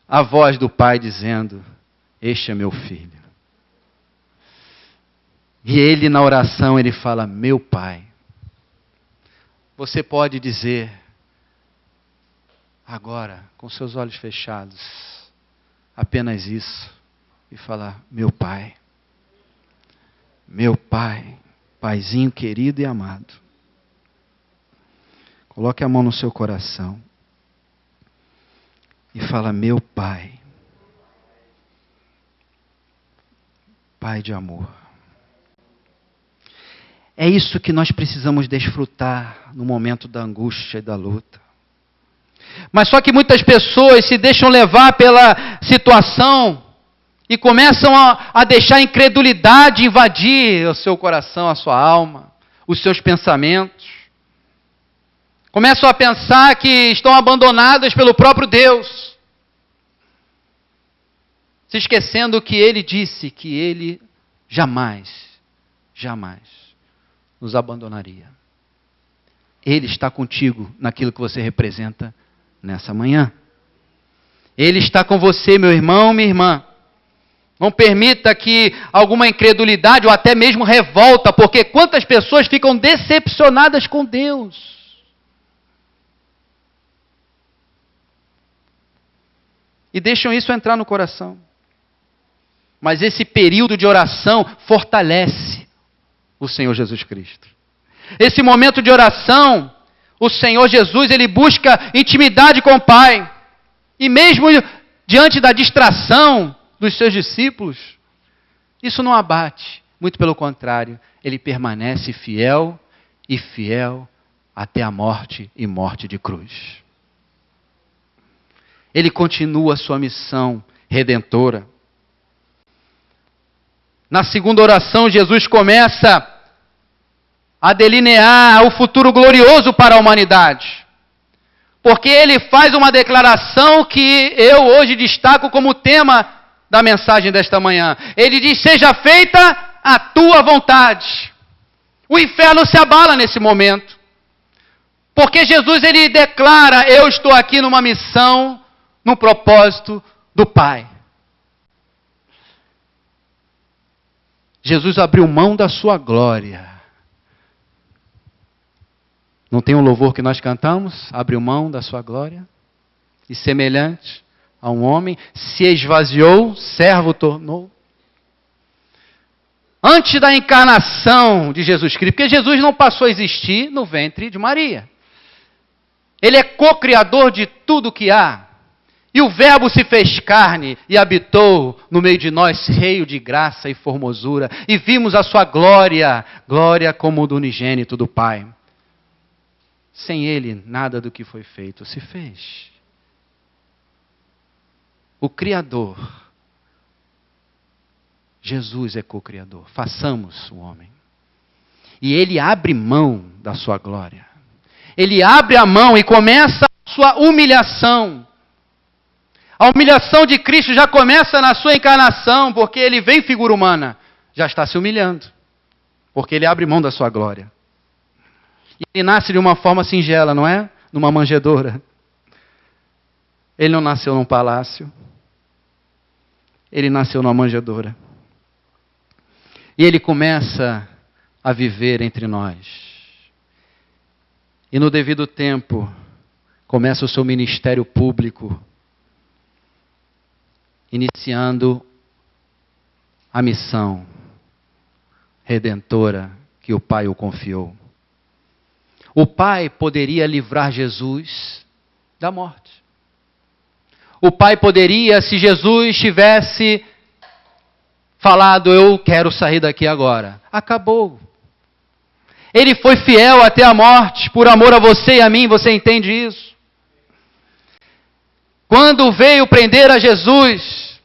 S1: a voz do Pai dizendo: este é meu Filho. E ele na oração, ele fala: meu Pai. Você pode dizer agora, com seus olhos fechados, apenas isso, e falar: meu Pai, Paizinho querido e amado. Coloque a mão no seu coração e fala: meu Pai, Pai de amor. É isso que nós precisamos desfrutar no momento da angústia e da luta. Mas só que muitas pessoas se deixam levar pela situação e começam a deixar a incredulidade invadir o seu coração, a sua alma, os seus pensamentos. Começam a pensar que estão abandonadas pelo próprio Deus, se esquecendo que Ele disse que Ele jamais nos abandonaria. Ele está contigo naquilo que você representa nessa manhã. Ele está com você, meu irmão, minha irmã. Não permita que alguma incredulidade ou até mesmo revolta, porque quantas pessoas ficam decepcionadas com Deus. E deixam isso entrar no coração. Mas esse período de oração fortalece o Senhor Jesus Cristo. Esse momento de oração, o Senhor Jesus, Ele busca intimidade com o Pai. E mesmo diante da distração dos seus discípulos, isso não abate. Muito pelo contrário, Ele permanece fiel e fiel até a morte e morte de cruz. Ele continua a sua missão redentora. Na segunda oração, Jesus começa a delinear o futuro glorioso para a humanidade. Porque ele faz uma declaração que eu hoje destaco como tema da mensagem desta manhã. Ele diz: seja feita a tua vontade. O inferno se abala nesse momento. Porque Jesus, ele declara: eu estou aqui numa missão, num propósito do Pai. Jesus abriu mão da sua glória. Não tem um louvor que nós cantamos? Abriu mão da sua glória. E semelhante a um homem, se esvaziou, servo tornou. Antes da encarnação de Jesus Cristo, porque Jesus não passou a existir no ventre de Maria. Ele é co-criador de tudo que há. E o Verbo se fez carne e habitou no meio de nós, cheio de graça e formosura. E vimos a sua glória, glória como do unigênito do Pai. Sem Ele, nada do que foi feito se fez. O Criador, Jesus é co-criador. Façamos o homem. E Ele abre mão da sua glória. Ele abre a mão e começa a sua humilhação. A humilhação de Cristo já começa na sua encarnação, porque Ele vem em figura humana. Já está se humilhando, porque Ele abre mão da sua glória. E Ele nasce de uma forma singela, não é? Numa manjedoura. Ele não nasceu num palácio. Ele nasceu numa manjedoura. E Ele começa a viver entre nós. E no devido tempo, começa o seu ministério público, iniciando a missão redentora que o Pai o confiou. O Pai poderia livrar Jesus da morte. O Pai poderia, se Jesus tivesse falado: eu quero sair daqui agora. Acabou. Ele foi fiel até a morte, por amor a você e a mim, você entende isso? Quando veio prender a Jesus,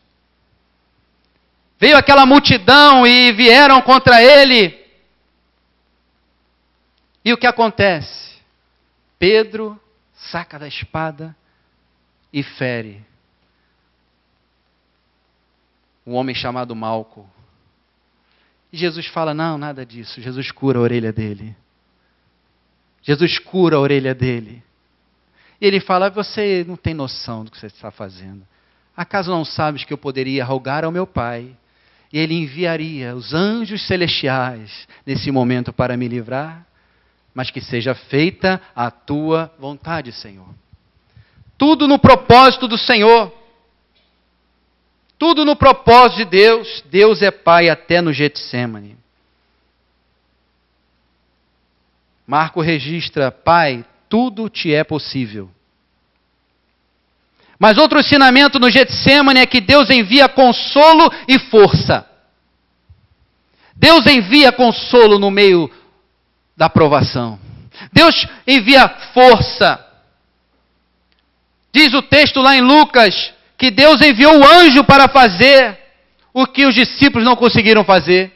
S1: veio aquela multidão e vieram contra ele. E o que acontece? Pedro saca da espada e fere um homem chamado Malco. E Jesus fala, não, nada disso. Jesus cura a orelha dele. Jesus cura a orelha dele. E ele fala, você não tem noção do que você está fazendo. Acaso não sabes que eu poderia rogar ao meu Pai, e Ele enviaria os anjos celestiais nesse momento para me livrar? Mas que seja feita a tua vontade, Senhor. Tudo no propósito do Senhor. Tudo no propósito de Deus. Deus é Pai até no Getsêmani. Marco registra, Pai, tudo te é possível. Mas outro ensinamento no Getsêmani é que Deus envia consolo e força. Deus envia consolo no meio da provação. Deus envia força. Diz o texto lá em Lucas que Deus enviou o anjo para fazer o que os discípulos não conseguiram fazer.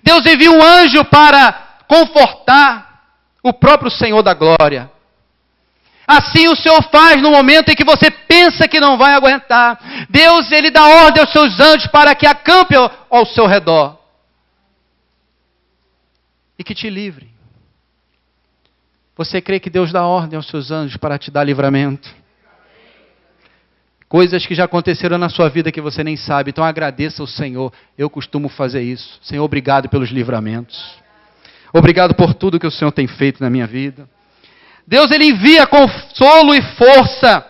S1: Deus enviou um anjo para confortar o próprio Senhor da glória. Assim o Senhor faz no momento em que você pensa que não vai aguentar. Deus, Ele dá ordem aos seus anjos para que acampem ao seu redor. E que te livre. Você crê que Deus dá ordem aos seus anjos para te dar livramento? Coisas que já aconteceram na sua vida que você nem sabe. Então agradeça ao Senhor. Eu costumo fazer isso. Senhor, obrigado pelos livramentos. Obrigado por tudo que o Senhor tem feito na minha vida. Deus, Ele envia consolo e força.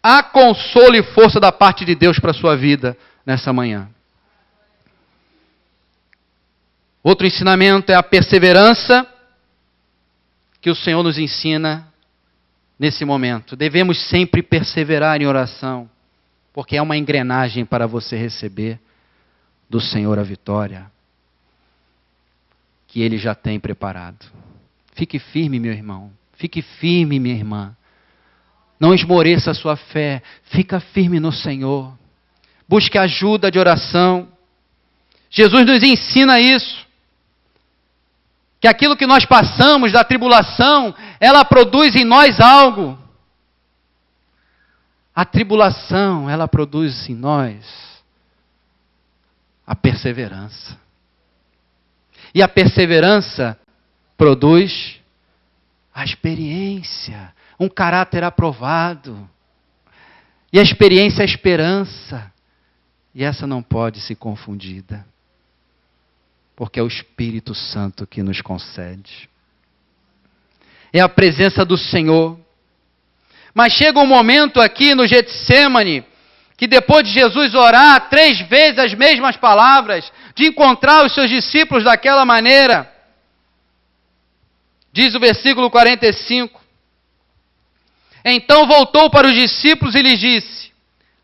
S1: Há consolo e força da parte de Deus para a sua vida nessa manhã. Outro ensinamento é a perseverança que o Senhor nos ensina nesse momento. Devemos sempre perseverar em oração, porque é uma engrenagem para você receber do Senhor a vitória que Ele já tem preparado. Fique firme, meu irmão. Fique firme, minha irmã. Não esmoreça a sua fé. Fica firme no Senhor. Busque ajuda de oração. Jesus nos ensina isso. Que aquilo que nós passamos da tribulação, ela produz em nós algo. A tribulação, ela produz em nós a perseverança. E a perseverança produz a experiência, um caráter aprovado. E a experiência é a esperança. E essa não pode ser confundida. Porque é o Espírito Santo que nos concede. É a presença do Senhor. Mas chega um momento aqui no Getsêmani, que depois de Jesus orar 3 vezes as mesmas palavras, de encontrar os seus discípulos daquela maneira, diz o versículo 45, então voltou para os discípulos e lhes disse,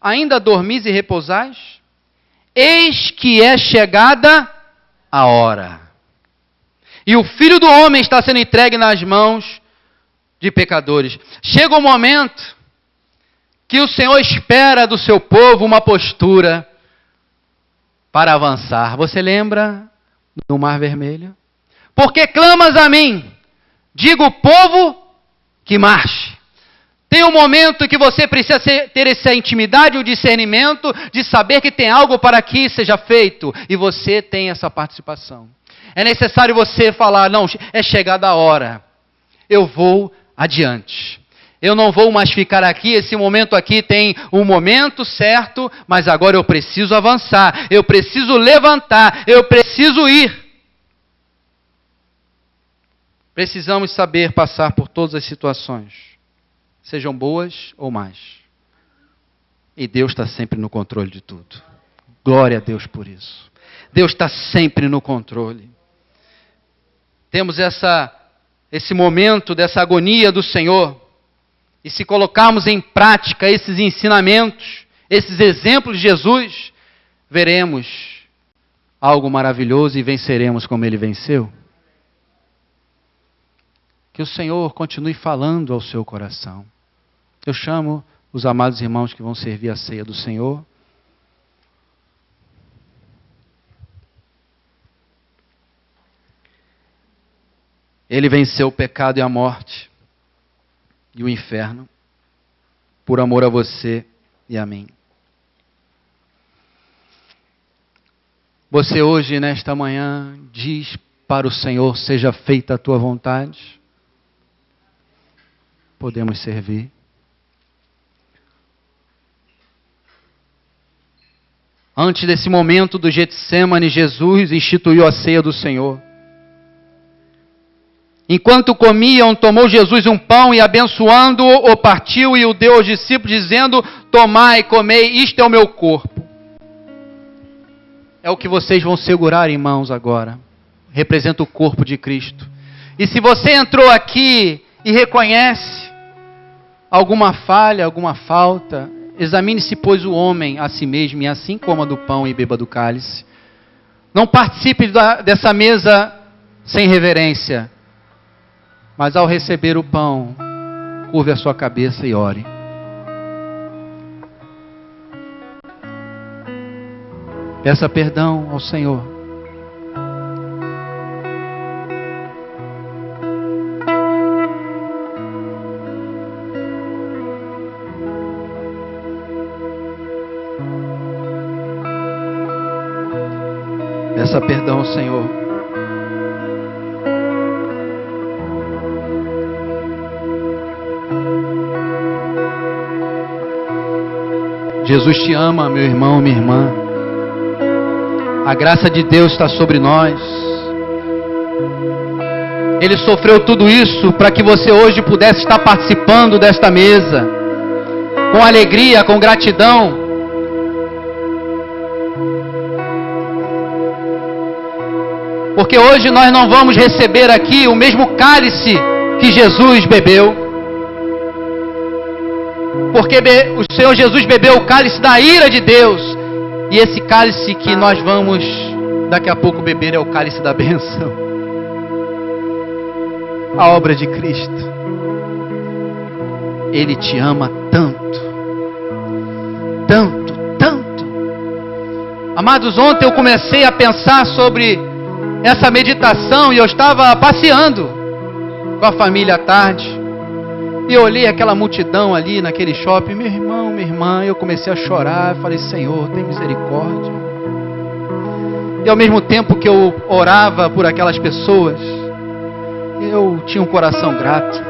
S1: ainda dormis e repousais? Eis que é chegada a hora. E o Filho do Homem está sendo entregue nas mãos de pecadores. Chega um momento que o Senhor espera do seu povo uma postura para avançar. Você lembra do Mar Vermelho? Porque clamas a mim, diga o povo que marche. Tem um momento que você precisa ter essa intimidade, o discernimento de saber que tem algo para que seja feito. E você tem essa participação. É necessário você falar, não, é chegada a hora. Eu vou adiante. Eu não vou mais ficar aqui, esse momento aqui tem um momento certo, mas agora eu preciso avançar. Eu preciso levantar, eu preciso ir. Precisamos saber passar por todas as situações. Sejam boas ou más. E Deus está sempre no controle de tudo. Glória a Deus por isso. Deus está sempre no controle. Temos esse momento dessa agonia do Senhor. E se colocarmos em prática esses ensinamentos, esses exemplos de Jesus, veremos algo maravilhoso e venceremos como Ele venceu. Que o Senhor continue falando ao seu coração. Eu chamo os amados irmãos que vão servir a ceia do Senhor. Ele venceu o pecado e a morte e o inferno por amor a você e a mim. Você hoje, nesta manhã, diz para o Senhor: seja feita a tua vontade. Podemos servir. Antes desse momento do Getsemane, Jesus instituiu a ceia do Senhor. Enquanto comiam, tomou Jesus um pão e, abençoando-o, o partiu e o deu aos discípulos, dizendo: tomai, comei, isto é o meu corpo. É o que vocês vão segurar em mãos agora. Representa o corpo de Cristo. E se você entrou aqui e reconhece alguma falha, alguma falta, examine-se, pois, o homem a si mesmo, e assim coma do pão e beba do cálice. Não participe dessa mesa sem reverência. Mas ao receber o pão, curve a sua cabeça e ore. Peça perdão ao Senhor. Peça perdão ao Senhor. Jesus te ama, meu irmão, minha irmã. A graça de Deus está sobre nós. Ele sofreu tudo isso para que você hoje pudesse estar participando desta mesa, com alegria, com gratidão. Porque hoje nós não vamos receber aqui o mesmo cálice que Jesus bebeu. Porque o Senhor Jesus bebeu o cálice da ira de Deus. E esse cálice que nós vamos daqui a pouco beber é o cálice da bênção. A obra de Cristo. Ele te ama tanto. Tanto, tanto. Amados, ontem eu comecei a pensar sobre essa meditação e eu estava passeando com a família à tarde. E eu olhei aquela multidão ali naquele shopping, meu irmão, minha irmã, eu comecei a chorar, falei: Senhor, tem misericórdia. E ao mesmo tempo que eu orava por aquelas pessoas, eu tinha um coração grato.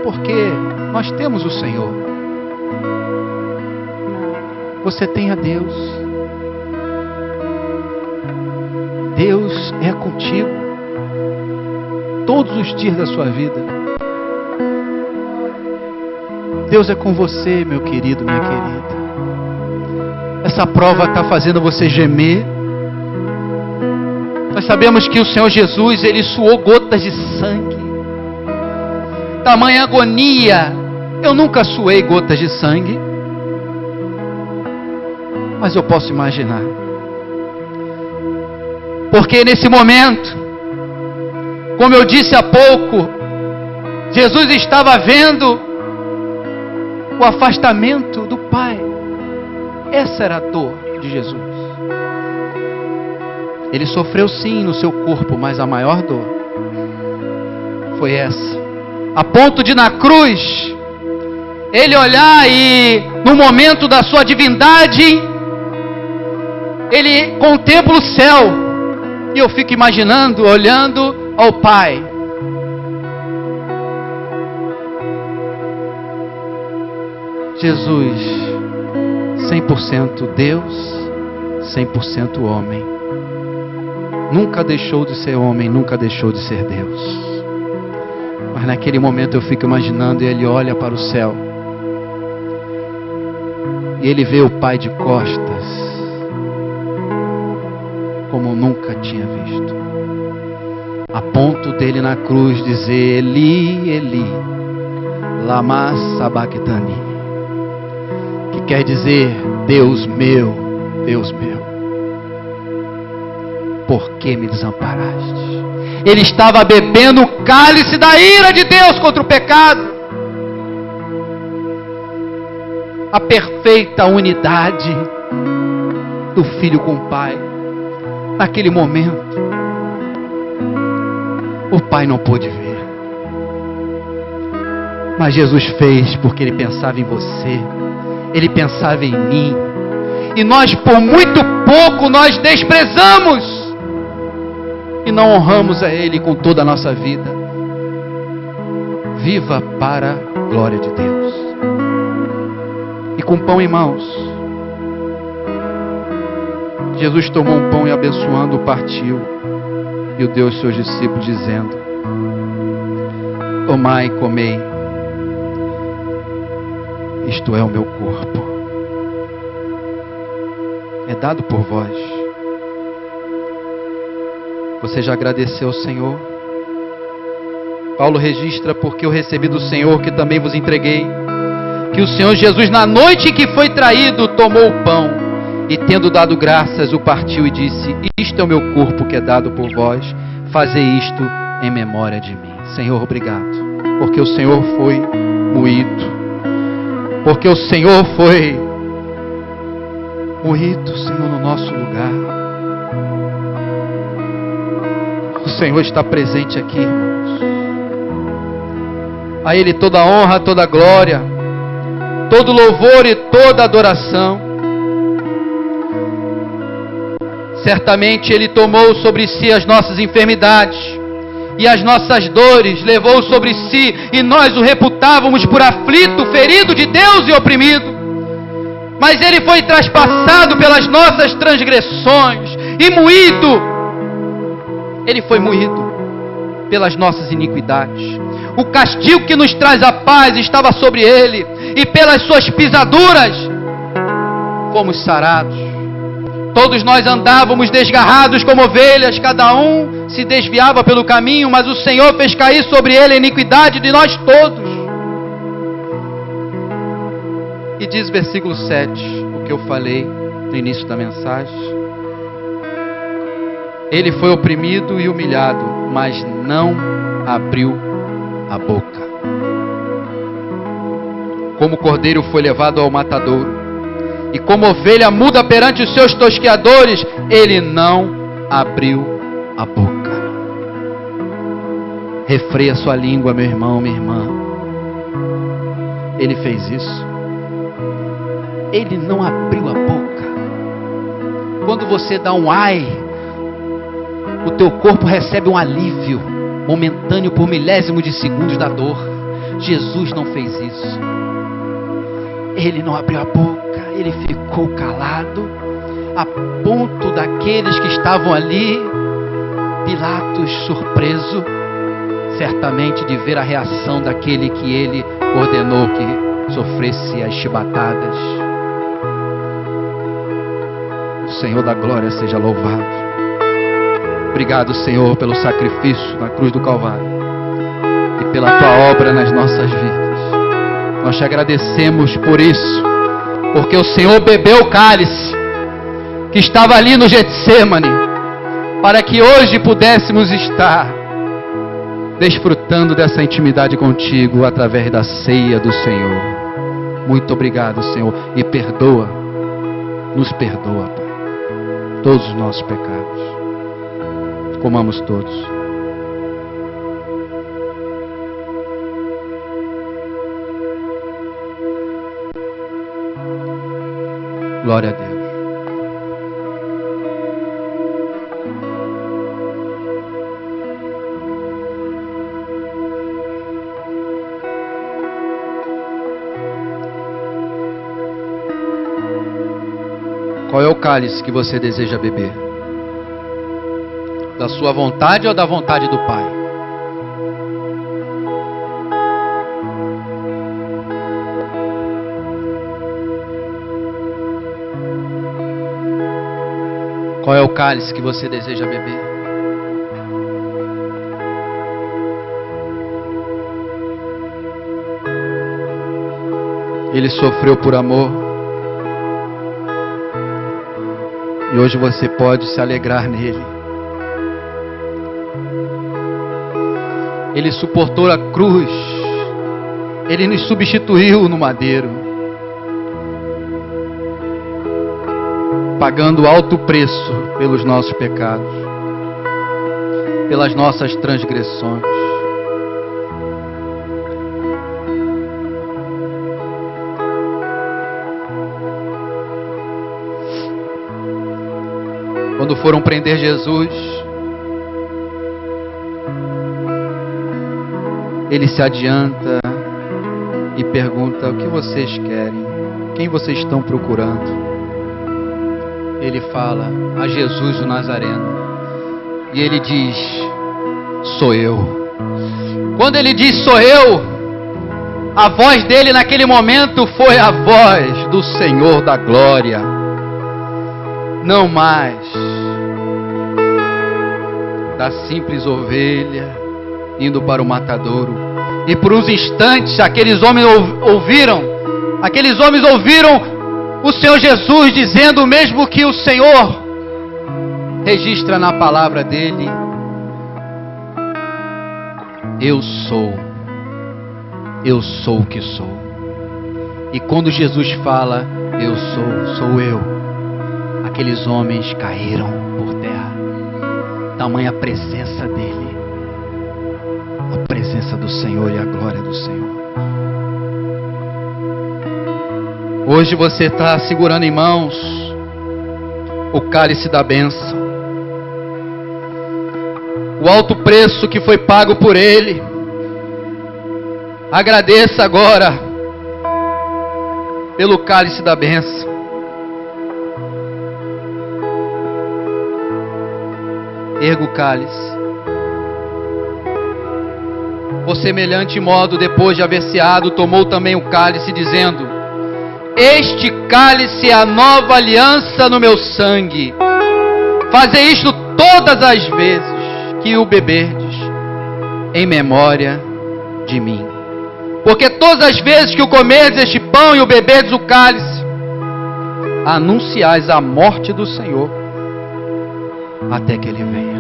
S1: Porque nós temos o Senhor. Você tem a Deus. Deus é contigo todos os dias da sua vida. Deus é com você, meu querido, minha querida. Essa prova está fazendo você gemer. Nós sabemos que o Senhor Jesus, Ele suou gotas de sangue. Tamanha agonia. Eu nunca suei gotas de sangue, mas eu posso imaginar. Porque nesse momento, como eu disse há pouco, Jesus estava vendo o afastamento do Pai. Essa era a dor de Jesus. Ele sofreu sim no seu corpo, mas a maior dor foi essa. A ponto de na cruz, Ele olhar e no momento da sua divindade, Ele contempla o céu. E eu fico imaginando, olhando ao Pai. Jesus, 100% Deus, 100% homem. Nunca deixou de ser homem, nunca deixou de ser Deus. Mas naquele momento eu fico imaginando, e Ele olha para o céu. E Ele vê o Pai de costas, como nunca tinha visto. A ponto dele na cruz dizer: Eli, Eli, lama sabachthani, que quer dizer: Deus meu, Deus meu, por que me desamparaste? Ele estava bebendo o cálice da ira de Deus contra o pecado. A perfeita unidade do filho com o pai. Naquele momento, o pai não pôde ver. Mas Jesus fez porque Ele pensava em você. Ele pensava em mim. E nós, por muito pouco, nós desprezamos. E não honramos a Ele com toda a nossa vida. Viva para a glória de Deus. E com pão em mãos, Jesus tomou um pão e abençoando, partiu. E o deu aos seus discípulos, dizendo: tomai e comei. Isto é o meu corpo. É dado por vós. Você já agradeceu ao Senhor? Paulo registra: porque eu recebi do Senhor que também vos entreguei, que o Senhor Jesus, na noite em que foi traído, tomou o pão e, tendo dado graças, o partiu e disse: isto é o meu corpo que é dado por vós, fazei isto em memória de mim. Senhor, obrigado, porque o Senhor foi moído, porque o Senhor foi moído, Senhor, no nosso lugar. O Senhor está presente aqui, irmãos. A Ele toda a honra, toda a glória, todo louvor e toda adoração. Certamente Ele tomou sobre si as nossas enfermidades e as nossas dores, levou sobre si, e nós o reputávamos por aflito, ferido de Deus e oprimido. Mas Ele foi traspassado pelas nossas transgressões e moído. Ele foi moído pelas nossas iniquidades. O castigo que nos traz a paz estava sobre Ele, e pelas suas pisaduras fomos sarados. Todos nós andávamos desgarrados como ovelhas, cada um se desviava pelo caminho, mas o Senhor fez cair sobre Ele a iniquidade de nós todos. E diz o versículo 7, o que eu falei no início da mensagem: Ele foi oprimido e humilhado, mas não abriu a boca. Como cordeiro foi levado ao matadouro, e como ovelha muda perante os seus tosqueadores, Ele não abriu a boca. Refreia sua língua, meu irmão, minha irmã. Ele fez isso. Ele não abriu a boca. Quando você dá um ai, o teu corpo recebe um alívio momentâneo por milésimo de segundos da dor. Jesus não fez isso. Ele não abriu a boca. Ele ficou calado, a ponto daqueles que estavam ali, Pilatos, surpreso, certamente de ver a reação daquele que ele ordenou que sofresse as chibatadas. O Senhor da glória seja louvado. Obrigado, Senhor, pelo sacrifício na cruz do Calvário e pela tua obra nas nossas vidas. Nós te agradecemos por isso, porque o Senhor bebeu o cálice que estava ali no Getsêmani, para que hoje pudéssemos estar desfrutando dessa intimidade contigo através da ceia do Senhor. Muito obrigado, Senhor, e perdoa, nos perdoa, Pai, todos os nossos pecados. Comamos todos. Glória a Deus. Qual é o cálice que você deseja beber? Da sua vontade ou da vontade do Pai? Qual é o cálice que você deseja beber? Ele sofreu por amor. E hoje você pode se alegrar nele. Ele suportou a cruz. Ele nos substituiu no madeiro, pagando alto preço pelos nossos pecados, pelas nossas transgressões. Quando foram prender Jesus, ele se adianta e pergunta: o que vocês querem? Quem vocês estão procurando? Ele fala: a Jesus o Nazareno. E ele diz: sou eu. Quando ele diz sou eu, a voz dele naquele momento foi a voz do Senhor da glória. Não mais da simples ovelha indo para o matadouro. E por uns instantes aqueles homens ouviram o Senhor Jesus dizendo o mesmo que o Senhor registra na palavra dele: eu sou o que sou. E quando Jesus fala eu sou eu, aqueles homens caíram por terra. Tamanha presença dele, a presença do Senhor e a glória do Senhor. Hoje você está segurando em mãos o cálice da bênção, o alto preço que foi pago por ele. Agradeça agora pelo cálice da bênção. Erga o cálice. Por semelhante modo, depois de haver ceado, tomou também o cálice, dizendo: este cálice é a nova aliança no meu sangue. Fazei isto todas as vezes que o beberdes, em memória de mim. Porque todas as vezes que o comerdes este pão e o beberdes o cálice, anunciais a morte do Senhor até que ele venha.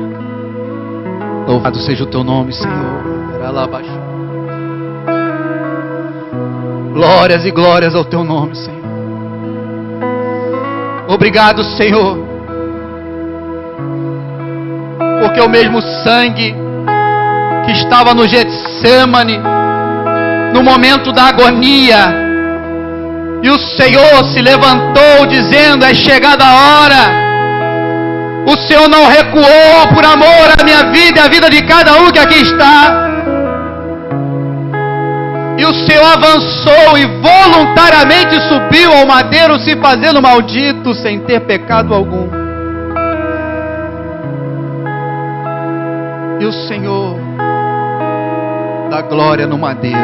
S1: Louvado seja o teu nome, Senhor. Glórias e glórias ao teu nome, Senhor. Obrigado, Senhor, porque o mesmo sangue que estava no Getsemane, no momento da agonia, e o Senhor se levantou dizendo: é chegada a hora. O Senhor não recuou por amor à minha vida e à vida de cada um que aqui está. E o Senhor avançou e voluntariamente subiu ao madeiro, se fazendo maldito, sem ter pecado algum. E o Senhor dá glória no madeiro.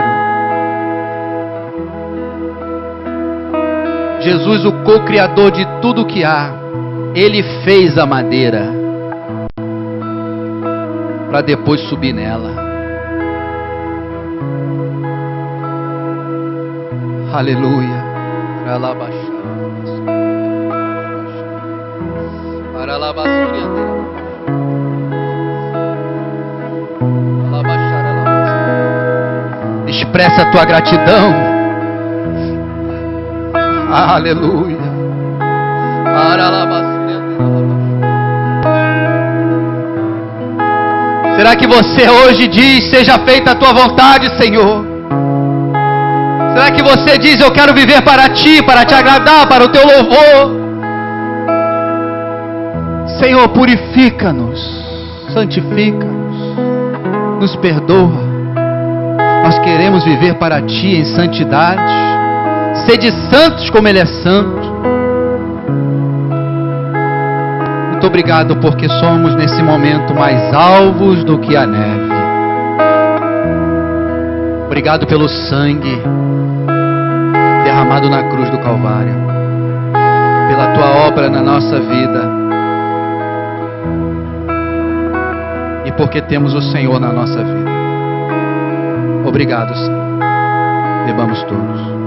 S1: Jesus, o co-criador de tudo que há, ele fez a madeira para depois subir nela. Aleluia. Expressa a tua gratidão. Aleluia. Será que você hoje diz: seja feita a tua vontade, Senhor? Será que você diz: eu quero viver para ti, para te agradar, para o teu louvor? Senhor, purifica-nos, santifica-nos, nos perdoa. Nós queremos viver para ti em santidade. Sede santos como ele é santo. Muito obrigado, porque somos nesse momento mais alvos do que a neve. Obrigado pelo sangue derramado na cruz do Calvário, pela tua obra na nossa vida, e porque temos o Senhor na nossa vida. Obrigado, Senhor. Bebamos todos.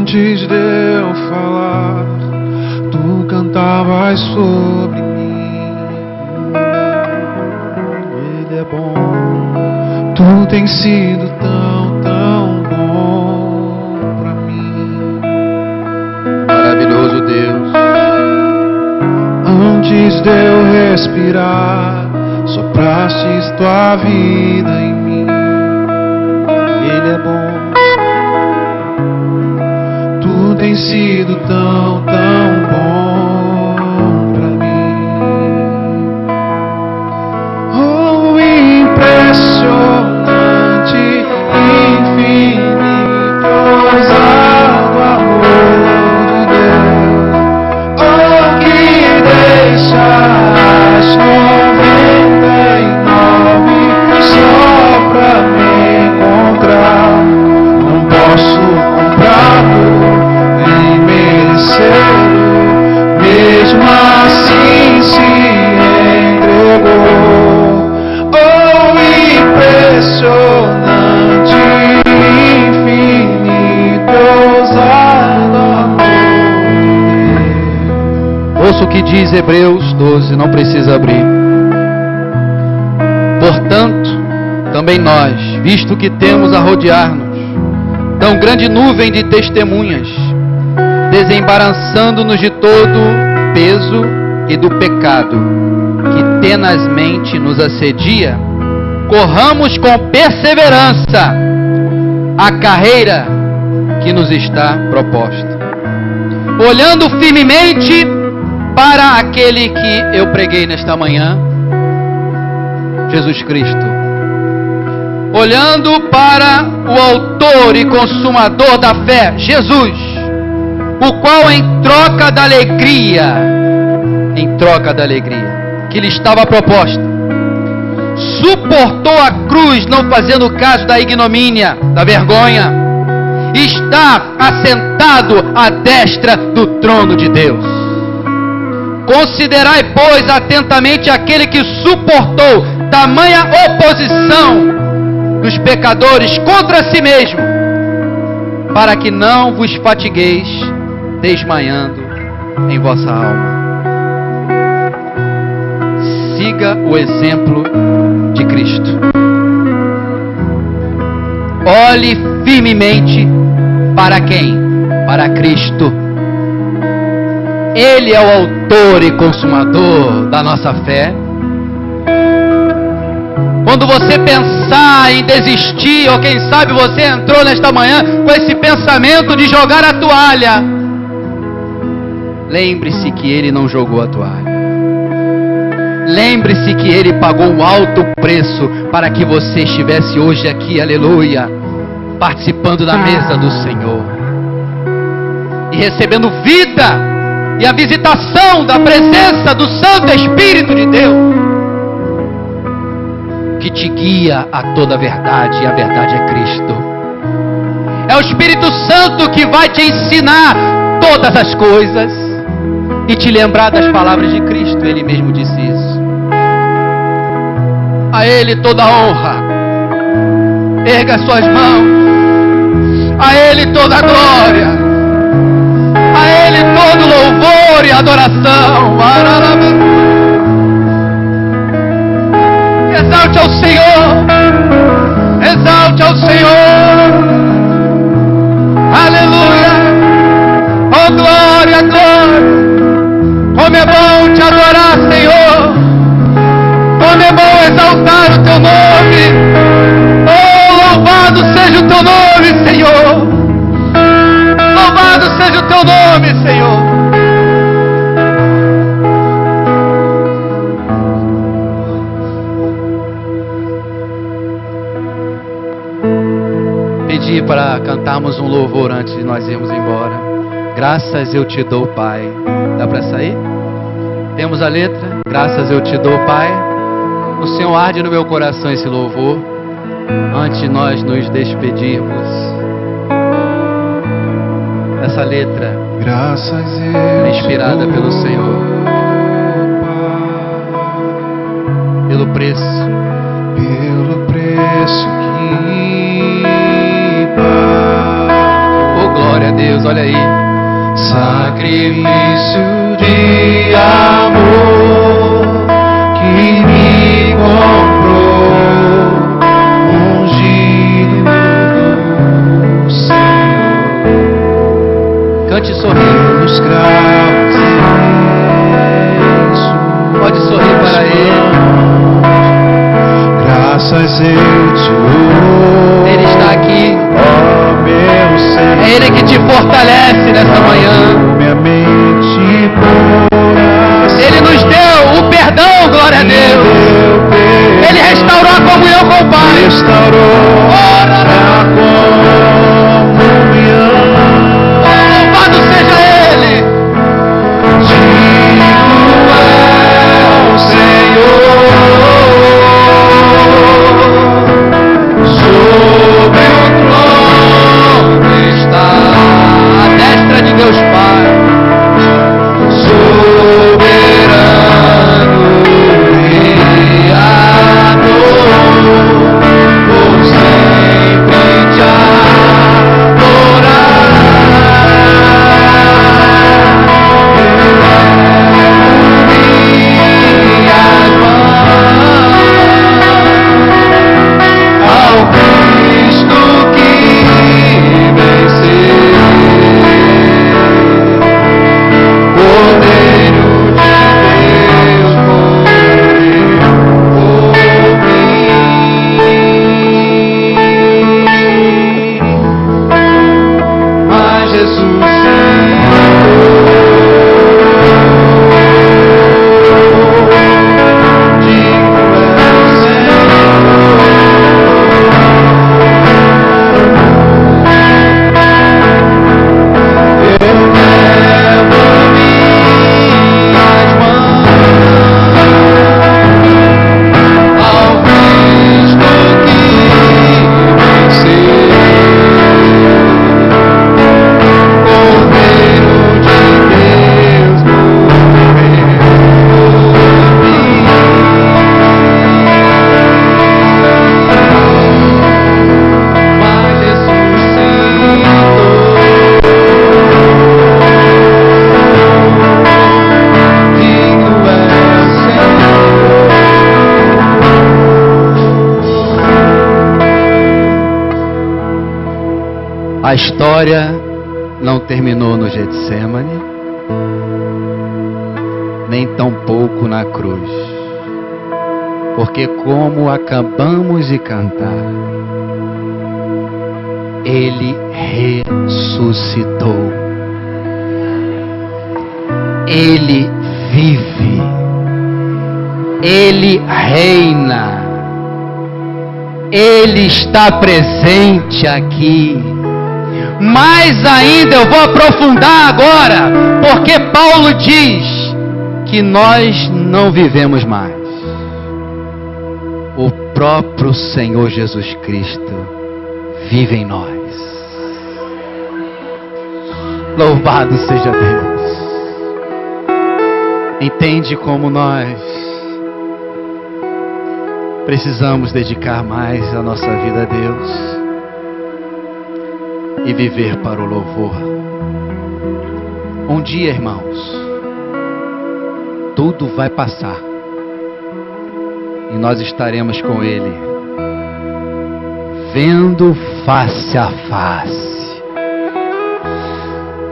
S2: Antes de eu falar, tu cantavas sobre mim. Ele é bom, tu tens sido tão, tão bom pra mim.
S1: Maravilhoso Deus.
S2: Antes de eu respirar, soprastes tua vida em mim. Ele é bom, tu tens sido tão, tão bom pra mim. Oh, impressionante, infinito, ousado amor de Deus. Oh, que deixas 99 só pra me encontrar. Não posso comprá-lo, nem merecê-lo, mesmo assim se entregou. Oh, impressionante, infinito, ousado amor de Deus.
S1: Ouça o que diz Hebreus 12, não precisa abrir. Portanto, também nós, visto que temos a rodear-nos tão grande nuvem de testemunhas, desembaraçando-nos de todo peso e do pecado que tenazmente nos assedia, corramos com perseverança a carreira que nos está proposta, olhando firmemente para aquele que eu preguei nesta manhã, Jesus Cristo. Olhando para o autor e consumador da fé, Jesus, o qual em troca da alegria que lhe estava proposta, suportou a cruz, não fazendo caso da ignomínia, da vergonha, e está assentado à destra do trono de Deus. Considerai, pois, atentamente aquele que suportou tamanha oposição dos pecadores contra si mesmo, para que não vos fatigueis desmaiando em vossa alma. Siga o exemplo de Cristo. Olhe firmemente para quem? Para Cristo. Ele é o autor e consumador da nossa fé. Quando você pensar em desistir, ou quem sabe você entrou nesta manhã com esse pensamento de jogar a toalha, lembre-se que Ele não jogou a toalha. Lembre-se que Ele pagou um alto preço para que você estivesse hoje aqui, aleluia, participando da mesa do Senhor e recebendo vida e a visitação da presença do Santo Espírito de Deus, que te guia a toda a verdade, e a verdade é Cristo. É o Espírito Santo que vai te ensinar todas as coisas e te lembrar das palavras de Cristo. Ele mesmo disse isso. A Ele toda a honra. Erga suas mãos. A Ele toda a glória. A Ele todo louvor e adoração. Exalte ao Senhor. Exalte ao Senhor. Aleluia. Oh glória, glória. Como é bom te adorar, Senhor. Como é bom exaltar o teu nome. Oh, louvado seja o teu nome, Senhor. Louvado seja o teu nome, Senhor. Pedi para cantarmos um louvor antes de nós irmos embora. Graças eu te dou, Pai. Dá para sair? Temos a letra? Graças eu te dou, Pai. O Senhor arde no meu coração esse louvor. Antes de nós nos despedirmos, essa letra é inspirada pelo Senhor, pelo preço que oh glória a Deus, olha aí.
S2: Sacrifício de amor que me comprou, ungido do Senhor.
S1: Cante sorrindo.
S2: Os cravos
S1: Pode sorrir para Ele.
S2: graças eu te louvo.
S1: Ele está aqui.
S2: Ó meu Senhor.
S1: É Ele que te fortalece nessa manhã.
S2: Minha mente e coração.
S1: Ele nos deu o perdão, glória a Deus. Ele restaurou a comunhão com o Pai.
S2: Restaurou a comunhão.
S1: Louvado seja Ele.
S2: Digno é o Senhor. Sobre o trono está
S1: A destra de Deus Pai.
S2: soberano Criador, por sempre te adorar. Minhas mãos ao Cristo que venceu. Cordeiro de Deus, morreu por mim, mas ressuscitou. Digno é o Senhor. Eu levo minhas mãos ao Cristo que venceu, Cordeiro de Deus, morreu por mim, mas ressuscitou. Digno é o Senhor.
S1: A história não terminou no Getsemane, nem tampouco na cruz. Porque como acabamos de cantar, Ele ressuscitou. Ele vive. Ele reina. Ele está presente aqui. Mais ainda eu vou aprofundar agora, porque Paulo diz que nós não vivemos mais. O próprio Senhor Jesus Cristo vive em nós. Louvado seja Deus. Entende como nós precisamos dedicar mais a nossa vida a Deus e viver para o louvor. Um dia, irmãos, tudo vai passar e nós estaremos com Ele, vendo face a face.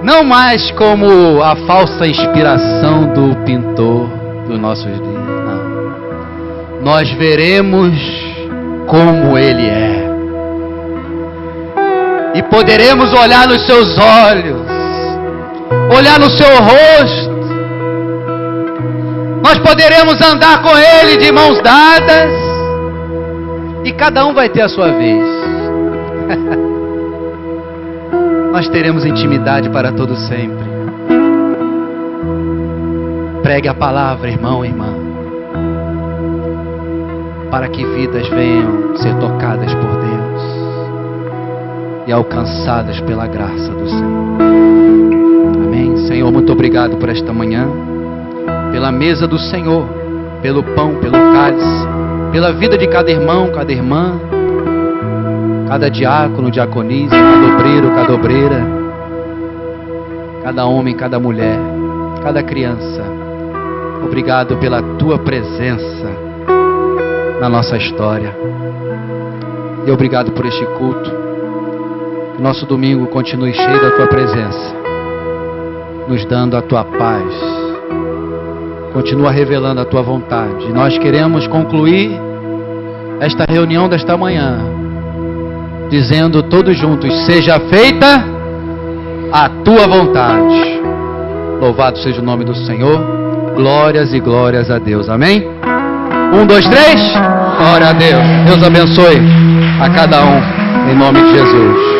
S1: Não mais como a falsa inspiração do pintor dos nossos dias, não. Nós veremos como Ele é. E poderemos olhar nos seus olhos, olhar no seu rosto. Nós poderemos andar com Ele de mãos dadas. E cada um vai ter a sua vez. Nós teremos intimidade para todo sempre. Pregue a palavra, irmão e irmã, para que vidas venham ser tocadas por Deus e alcançadas pela graça do Senhor. Amém. Senhor, muito obrigado por esta manhã, pela mesa do Senhor, pelo pão, pelo cálice, pela vida de cada irmão, cada irmã, cada diácono, diaconisa, cada obreiro, cada obreira. cada homem, cada mulher, cada criança. Obrigado pela tua presença na nossa história. E obrigado por este culto. Que nosso domingo continue cheio da tua presença, nos dando a tua paz. Continua revelando a tua vontade. Nós queremos concluir esta reunião desta manhã dizendo todos juntos: seja feita a tua vontade. Louvado seja o nome do Senhor. Glórias e glórias a Deus. Amém? 1, 2, 3. Glória a Deus. Deus abençoe a cada um, em nome de Jesus.